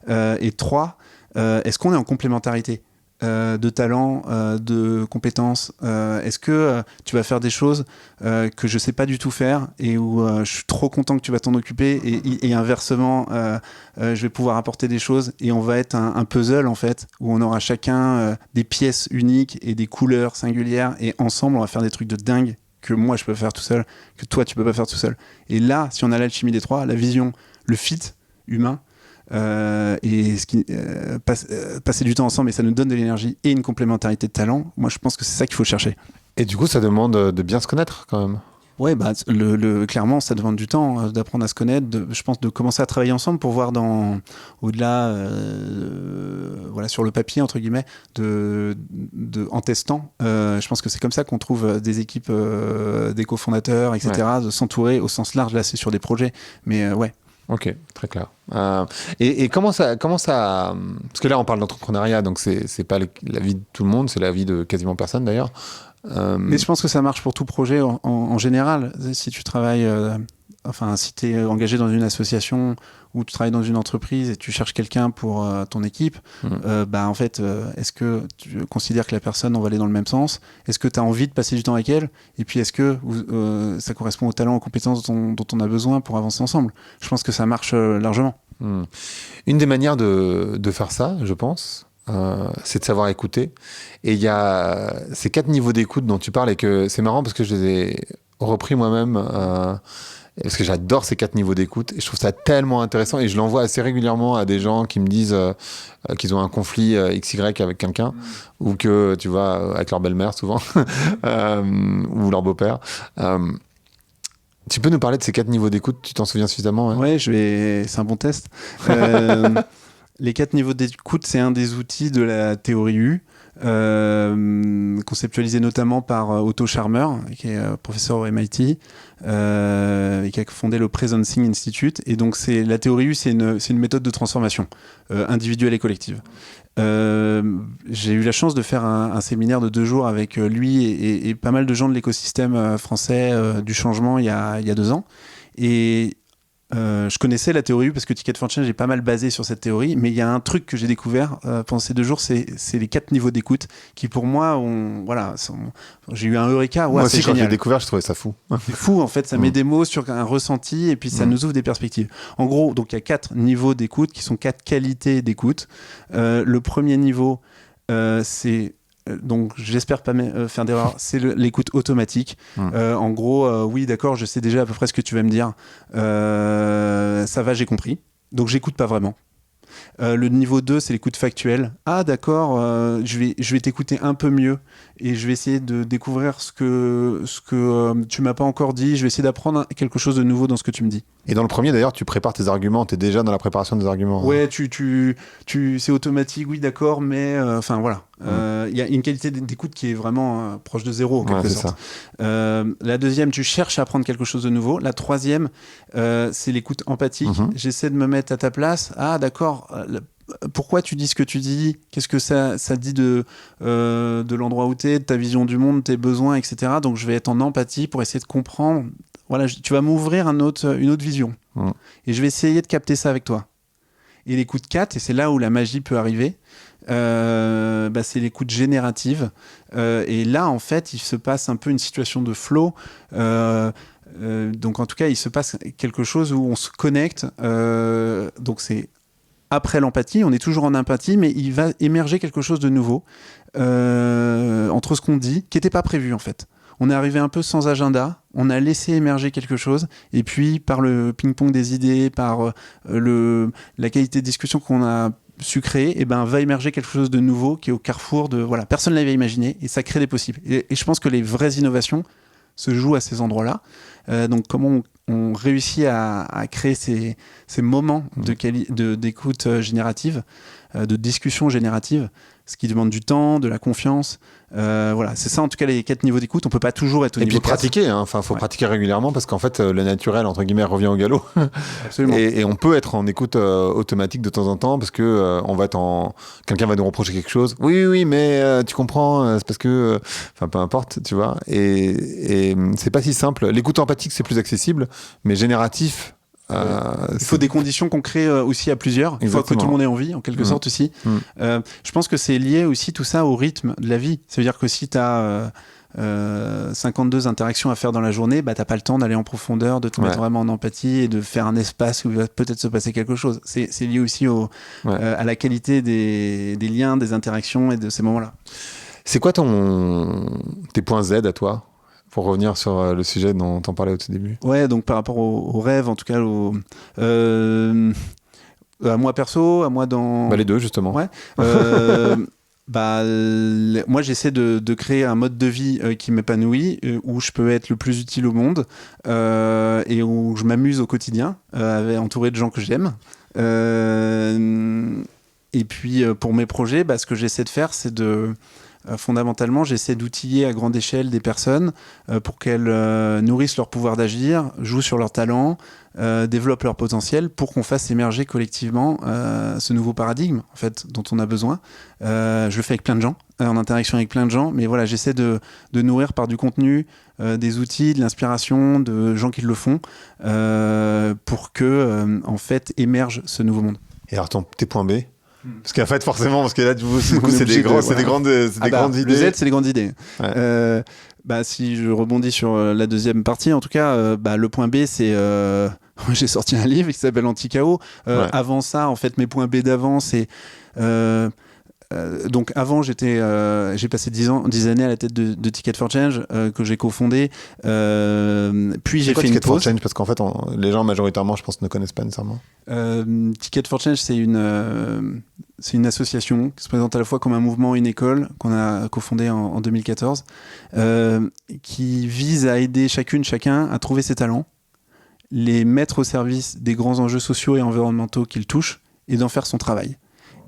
Et 3, est-ce qu'on est en complémentarité de talent, de compétences? Est-ce que tu vas faire des choses que je sais pas du tout faire et où je suis trop content que tu vas t'en occuper et inversement, je vais pouvoir apporter des choses et on va être un puzzle en fait où on aura chacun des pièces uniques et des couleurs singulières et ensemble on va faire des trucs de dingue que moi je peux faire tout seul, que toi tu peux pas faire tout seul. Et là, si on a l'alchimie des trois, la vision, le fit humain, et passer du temps ensemble et ça nous donne de l'énergie et une complémentarité de talent, moi je pense que c'est ça qu'il faut chercher. Et du coup, ça demande de bien se connaître quand même. Ouais, bah, clairement, ça demande du temps d'apprendre à se connaître, je pense de commencer à travailler ensemble pour voir au-delà, voilà, sur le papier, entre guillemets, en testant. Je pense que c'est comme ça qu'on trouve des équipes, des cofondateurs, etc., de s'entourer au sens large. Là, c'est sur des projets. Mais ouais. Ok, très clair. Et comment ça, parce que là on parle d'entrepreneuriat, donc c'est pas la vie de tout le monde, c'est la vie de quasiment personne d'ailleurs. Mais je pense que ça marche pour tout projet en général. Si tu travailles, si tu es engagé dans une association ou tu travailles dans une entreprise et tu cherches quelqu'un pour ton équipe, en fait, est-ce que tu considères que la personne, on va aller dans le même sens? Est-ce que tu as envie de passer du temps avec elle? Et puis, est-ce que ça correspond aux talents, aux compétences dont on a besoin pour avancer ensemble? Je pense que ça marche largement. Une des manières de faire ça, je pense, c'est de savoir écouter. Et il y a ces 4 niveaux d'écoute dont tu parles et que c'est marrant parce que je les ai repris moi-même parce que j'adore ces 4 niveaux d'écoute et je trouve ça tellement intéressant et je l'envoie assez régulièrement à des gens qui me disent qu'ils ont un conflit XY avec quelqu'un ou que tu vois avec leur belle-mère souvent ou leur beau-père. Tu peux nous parler de ces 4 niveaux d'écoute? Tu t'en souviens suffisamment? Ouais, c'est un bon test. Les 4 niveaux d'écoute, c'est un des outils de la théorie U, conceptualisé notamment par Otto Scharmer, qui est professeur au MIT, et qui a fondé le Presencing Institute. Et donc, la théorie U, c'est une méthode de transformation individuelle et collective. J'ai eu la chance de faire un séminaire de 2 jours avec lui et pas mal de gens de l'écosystème français du changement il y a 2 ans. Et je connaissais la théorie parce que Ticket for Change est pas mal basé sur cette théorie, mais il y a un truc que j'ai découvert pendant ces 2 jours, c'est les 4 niveaux d'écoute qui pour moi j'ai eu un eureka. Moi aussi, c'est quand génial. j'ai découvert, je trouvais ça fou. C'est fou en fait, ça met des mots sur un ressenti et puis ça nous ouvre des perspectives. En gros, donc il y a 4 niveaux d'écoute qui sont 4 qualités d'écoute. Le premier niveau, c'est donc j'espère pas faire d'erreur, c'est l'écoute automatique. En gros, oui d'accord, je sais déjà à peu près ce que tu vas me dire, ça va, j'ai compris, donc j'écoute pas vraiment. Le niveau 2, c'est l'écoute factuelle. Ah d'accord, je vais t'écouter un peu mieux et je vais essayer de découvrir ce que tu m'as pas encore dit. Je vais essayer d'apprendre quelque chose de nouveau dans ce que tu me dis. Et dans le premier, d'ailleurs, tu prépares tes arguments. Tu es déjà dans la préparation des arguments. Ouais, c'est automatique, oui d'accord, mais voilà. Il y a une qualité d'écoute qui est vraiment proche de zéro en quelque sorte. La deuxième, tu cherches à apprendre quelque chose de nouveau. La troisième, c'est l'écoute empathique. J'essaie de me mettre à ta place. Ah d'accord, pourquoi tu dis ce que tu dis? Qu'est-ce que ça dit de l'endroit où tu es, de ta vision du monde, tes besoins, etc. Donc je vais être en empathie pour essayer de comprendre. Voilà, tu vas m'ouvrir une autre vision. Et je vais essayer de capter ça avec toi. Et l'écoute 4, et c'est là où la magie peut arriver, c'est l'écoute générative. Et là, en fait, il se passe un peu une situation de flow. Donc, en tout cas, il se passe quelque chose où on se connecte. Donc, c'est après l'empathie. On est toujours en empathie, mais il va émerger quelque chose de nouveau entre ce qu'on dit, qui n'était pas prévu, en fait. On est arrivé un peu sans agenda, on a laissé émerger quelque chose, et puis par le ping-pong des idées, par la qualité de discussion qu'on a su créer, va émerger quelque chose de nouveau qui est au carrefour de... Voilà, personne ne l'avait imaginé, et ça crée des possibles. Et je pense que les vraies innovations se jouent à ces endroits-là. Donc comment on réussit à créer ces moments d'écoute générative, de discussion générative, ce qui demande du temps, de la confiance. Voilà, c'est ça en tout cas les 4 niveaux d'écoute. On peut pas toujours être au niveau 4. Et puis pratiquer, hein. Enfin, faut pratiquer régulièrement parce qu'en fait, le naturel, entre guillemets, revient au galop. Absolument. Et on peut être en écoute automatique de temps en temps parce que quelqu'un va nous reprocher quelque chose. Oui, mais tu comprends, c'est parce que, enfin, peu importe, tu vois. Et c'est pas si simple. L'écoute empathique, c'est plus accessible, mais génératif. Il faut des conditions qu'on crée aussi à plusieurs. Il faut que tout le monde ait envie, en quelque sorte aussi. Je pense que c'est lié aussi tout ça au rythme de la vie. Ça veut dire que si tu as 52 interactions à faire dans la journée, bah, tu n'as pas le temps d'aller en profondeur, de te mettre vraiment en empathie et de faire un espace où il va peut-être se passer quelque chose. C'est lié aussi à la qualité des liens, des interactions et de ces moments-là. C'est quoi tes points Z à toi ? Pour revenir sur le sujet dont on parlait au tout début. Ouais, donc par rapport au rêve, en tout cas, à moi perso, à moi dans... les deux, justement. Ouais. Moi, j'essaie de créer un mode de vie qui m'épanouit, où je peux être le plus utile au monde et où je m'amuse au quotidien, entouré de gens que j'aime. Et puis, pour mes projets, ce que j'essaie de faire, c'est fondamentalement, j'essaie d'outiller à grande échelle des personnes pour qu'elles nourrissent leur pouvoir d'agir, jouent sur leur talent, développent leur potentiel pour qu'on fasse émerger collectivement ce nouveau paradigme en fait, dont on a besoin. Je le fais avec plein de gens, en interaction avec plein de gens, mais voilà, j'essaie de nourrir par du contenu, des outils, de l'inspiration, de gens qui le font pour que en fait, émerge ce nouveau monde. Et alors, tes points B ? Parce qu'en fait, forcément, parce que là, du coup, c'est des grandes idées. Le Z, c'est des grandes idées. Ouais. Si je rebondis sur la deuxième partie, en tout cas, le point B, c'est... j'ai sorti un livre qui s'appelle Anti-Chaos. Avant ça, en fait, mes points B d'avant, c'est... donc avant j'ai passé 10 années à la tête de Ticket for Change que j'ai cofondé, puis j'ai fait une pause. Ticket for Change, parce qu'en fait les gens majoritairement je pense ne connaissent pas nécessairement. Ticket for Change, c'est une association qui se présente à la fois comme un mouvement et une école qu'on a cofondé en 2014 qui vise à aider chacun à trouver ses talents, les mettre au service des grands enjeux sociaux et environnementaux qu'il touche et d'en faire son travail.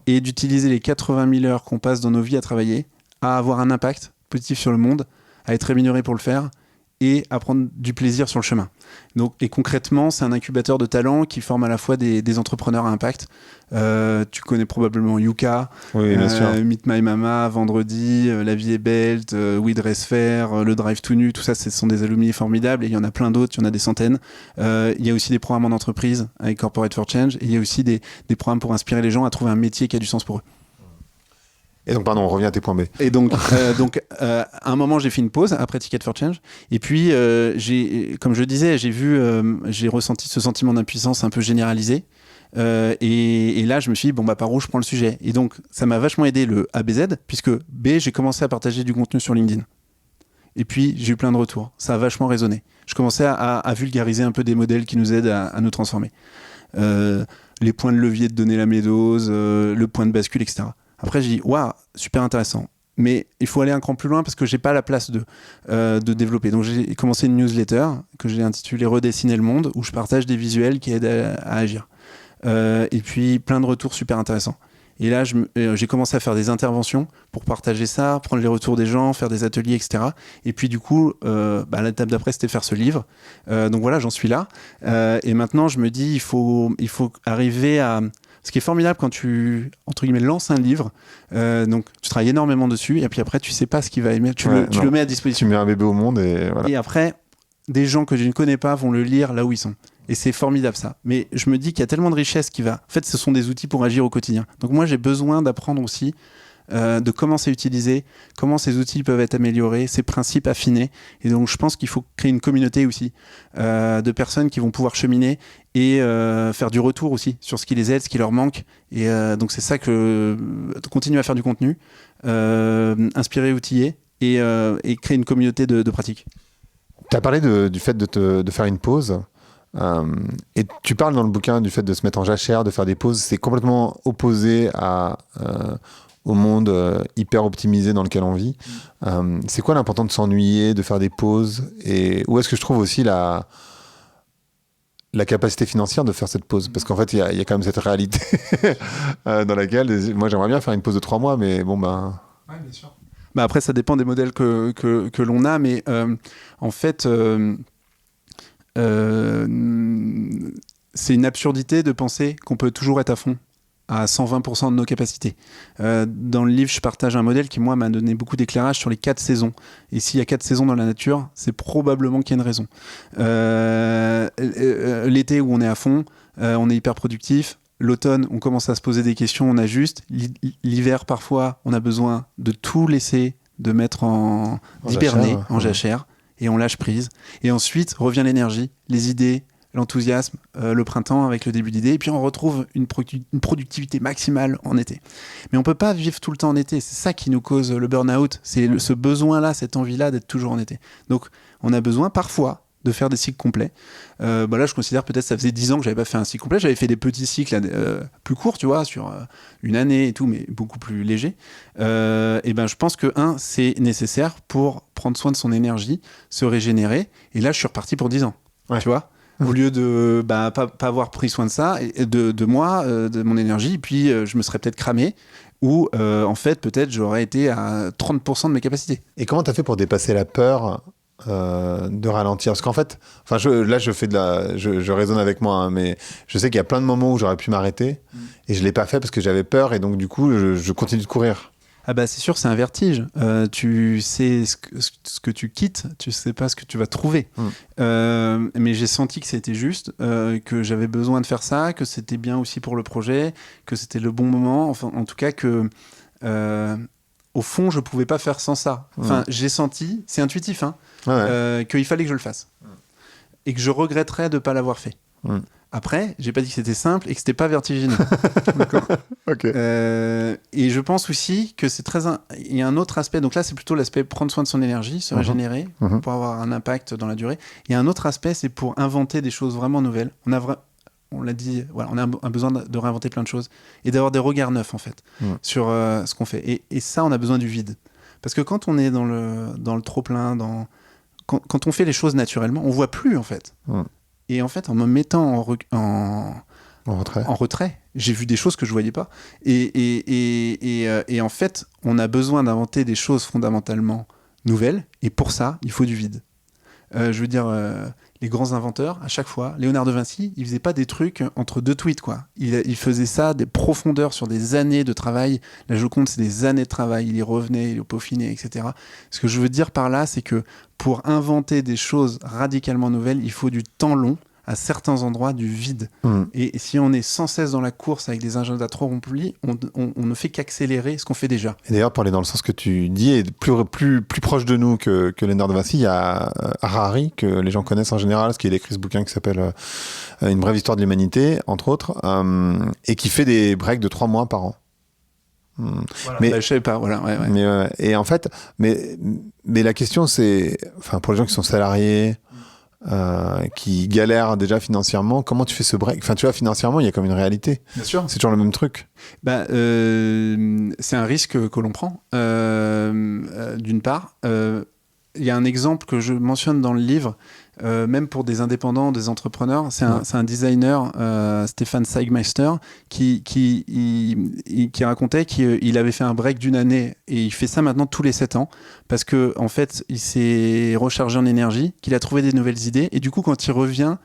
Et d'utiliser les 80 000 heures qu'on passe dans nos vies à travailler, à avoir un impact positif sur le monde, à être rémunéré pour le faire et à prendre du plaisir sur le chemin. Et concrètement, c'est un incubateur de talents qui forme à la fois des entrepreneurs à impact. Tu connais probablement Yuka, oui, bien sûr. Meet My Mama, Vendredi, La Vie est Belle, We Dress Fair, Le Drive tout nu, tout ça, ce sont des alumni formidables et il y en a plein d'autres, il y en a des centaines. Il y a aussi des programmes en entreprise avec Corporate for Change et il y a aussi des programmes pour inspirer les gens à trouver un métier qui a du sens pour eux. Et donc, pardon, on revient à tes points B. Et donc, à un moment, j'ai fait une pause après Ticket for Change. Et puis, comme je disais, j'ai ressenti ce sentiment d'impuissance un peu généralisé. Et là, je me suis dit, par où je prends le sujet ? Et donc, ça m'a vachement aidé le ABZ, puisque B, j'ai commencé à partager du contenu sur LinkedIn. Et puis, j'ai eu plein de retours. Ça a vachement résonné. Je commençais à vulgariser un peu des modèles qui nous aident à nous transformer. Les points de levier de donner la médose, le point de bascule, etc. Après, j'ai dit, waouh, super intéressant. Mais il faut aller un cran plus loin parce que j'ai pas la place de développer. Donc, j'ai commencé une newsletter que j'ai intitulée Redessiner le monde, où je partage des visuels qui aident à agir. Et puis, plein de retours super intéressants. Et là, j'ai commencé à faire des interventions pour partager ça, prendre les retours des gens, faire des ateliers, etc. Et puis, du coup, l'étape d'après, c'était faire ce livre. Donc voilà, j'en suis là. Et maintenant, je me dis, il faut arriver à... Ce qui est formidable quand tu, entre guillemets, lances un livre, donc tu travailles énormément dessus, et puis après, tu sais pas ce qu'il va aimer, tu le mets à disposition. Tu mets un bébé au monde et voilà. Et après, des gens que je ne connais pas vont le lire là où ils sont. Et c'est formidable ça. Mais je me dis qu'il y a tellement de richesse qui va... En fait, ce sont des outils pour agir au quotidien. Donc moi, j'ai besoin d'apprendre aussi de comment c'est utilisé, comment ces outils peuvent être améliorés, ces principes affinés. Et donc, je pense qu'il faut créer une communauté aussi de personnes qui vont pouvoir cheminer et faire du retour aussi sur ce qui les aide, ce qui leur manque. Et donc, c'est ça que... continuer à faire du contenu, inspirer, outiller et créer une communauté de pratiques. Tu as parlé du fait de faire une pause. Et tu parles dans le bouquin du fait de se mettre en jachère, de faire des pauses. C'est complètement opposé au monde hyper optimisé dans lequel on vit. C'est quoi l'important de s'ennuyer, de faire des pauses, et où est-ce que je trouve aussi la la capacité financière de faire cette pause. Parce qu'en fait, il y a quand même cette réalité dans laquelle, moi, j'aimerais bien faire une pause de 3 mois, mais bon, ben... Ouais, bien sûr. Bah après, ça dépend des modèles que l'on a, mais en fait, c'est une absurdité de penser qu'on peut toujours être à fond, à 120% de nos capacités. Dans le livre, je partage un modèle qui, moi, m'a donné beaucoup d'éclairage sur les 4 saisons. Et s'il y a 4 saisons dans la nature, c'est probablement qu'il y a une raison. L'été où on est à fond, on est hyper productif. L'automne, on commence à se poser des questions, on ajuste. L'hiver, parfois, on a besoin de tout laisser, de mettre d'hiberner, en jachère, et on lâche prise. Et ensuite, revient l'énergie, les idées, l'enthousiasme, le printemps avec le début d'idée, et puis on retrouve une productivité maximale en été. Mais on peut pas vivre tout le temps en été, c'est ça qui nous cause le burn-out, c'est ce besoin-là, cette envie-là d'être toujours en été. Donc on a besoin parfois de faire des cycles complets. Là, je considère peut-être ça faisait 10 ans que j'avais pas fait un cycle complet, j'avais fait des petits cycles plus courts, tu vois, sur une année et tout, mais beaucoup plus légers. Et ben, je pense que c'est nécessaire pour prendre soin de son énergie, se régénérer, et là, je suis reparti pour 10 ans, tu vois. Au lieu de pas avoir pris soin de ça, et de moi, de mon énergie, puis je me serais peut-être cramé, ou en fait, peut-être j'aurais été à 30% de mes capacités. Et comment tu as fait pour dépasser la peur de ralentir? Parce qu'en fait, je raisonne avec moi, hein, mais je sais qu'il y a plein de moments où j'aurais pu m'arrêter, et je ne l'ai pas fait parce que j'avais peur, et donc du coup, je continue de courir. Ah bah c'est sûr, c'est un vertige. Tu sais ce que tu quittes, tu sais pas ce que tu vas trouver. Mais j'ai senti que c'était juste, que j'avais besoin de faire ça, que c'était bien aussi pour le projet, que c'était le bon moment. Enfin, en tout cas que, au fond, je pouvais pas faire sans ça. Enfin, j'ai senti, c'est intuitif, hein, qu'il fallait que je le fasse et que je regretterais de pas l'avoir fait. Après, j'ai pas dit que c'était simple et que c'était pas vertigineux. D'accord. Okay. Et je pense aussi que c'est il y a un autre aspect. Donc là, c'est plutôt l'aspect prendre soin de son énergie, se régénérer pour avoir un impact dans la durée. Il y a un autre aspect, c'est pour inventer des choses vraiment nouvelles. On l'a dit, voilà, on a un besoin de réinventer plein de choses et d'avoir des regards neufs en fait sur ce qu'on fait. Et ça, on a besoin du vide. Parce que quand on est dans le trop-plein, quand on fait les choses naturellement, on voit plus en fait. Et en fait, en me mettant en retrait, j'ai vu des choses que je voyais pas. Et en fait, on a besoin d'inventer des choses fondamentalement nouvelles. Et pour ça, il faut du vide. Je veux dire, les grands inventeurs, à chaque fois, Léonard de Vinci, il faisait pas des trucs entre 2 tweets, quoi. Il faisait ça, des profondeurs sur des années de travail. La Joconde, c'est des années de travail. Il y revenait, il peaufinait, etc. Ce que je veux dire par là, c'est que pour inventer des choses radicalement nouvelles, il faut du temps long, à certains endroits, du vide. Et si on est sans cesse dans la course avec des agendas trop remplis, on ne fait qu'accélérer ce qu'on fait déjà. Et d'ailleurs, pour aller dans le sens que tu dis, et plus proche de nous que Léonard de Vinci, il y a Harari, que les gens connaissent en général, parce qu'il a écrit ce bouquin qui s'appelle Une brève histoire de l'humanité, entre autres, et qui fait des breaks de 3 mois par an. Voilà. Mais je sais pas, voilà. Mais, et en fait, mais la question, c'est, enfin, pour les gens qui sont salariés, qui galèrent déjà financièrement, comment tu fais ce break? Enfin, tu vois, financièrement, il y a comme une réalité. Bien sûr. C'est toujours le même truc. C'est un risque que l'on prend, d'une part. Il y a un exemple que je mentionne dans le livre, même pour des indépendants, des entrepreneurs. C'est un designer, Stéphane Seigmeister, qui racontait qu'il avait fait un break d'1 année et il fait ça maintenant tous les 7 ans parce que en fait, il s'est rechargé en énergie, qu'il a trouvé des nouvelles idées et du coup, quand il revient,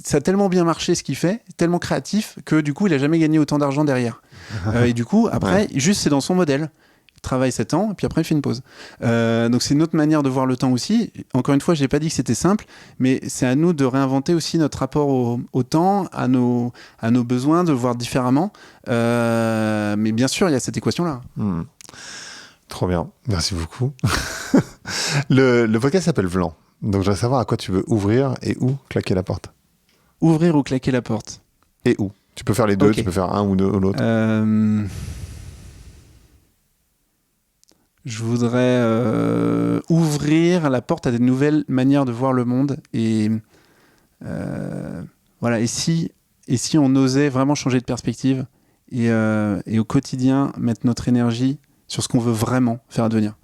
ça a tellement bien marché ce qu'il fait, tellement créatif que du coup, il a jamais gagné autant d'argent derrière. Et du coup, après, juste c'est dans son modèle. Il travaille 7 ans, et puis après il fait une pause. Donc c'est une autre manière de voir le temps aussi. Encore une fois, je n'ai pas dit que c'était simple, mais c'est à nous de réinventer aussi notre rapport au temps, à nos besoins, de le voir différemment. Mais bien sûr, il y a cette équation-là. Trop bien, merci beaucoup. Le podcast s'appelle Vlan. Donc je voudrais savoir à quoi tu veux ouvrir et où claquer la porte. Ouvrir ou claquer la porte. Et où? Tu peux faire les deux, okay. Tu peux faire un ou l'autre. Je voudrais ouvrir la porte à des nouvelles manières de voir le monde et voilà. Et si on osait vraiment changer de perspective et au quotidien mettre notre énergie sur ce qu'on veut vraiment faire advenir.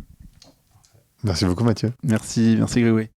Merci beaucoup Mathieu. Merci Grégory.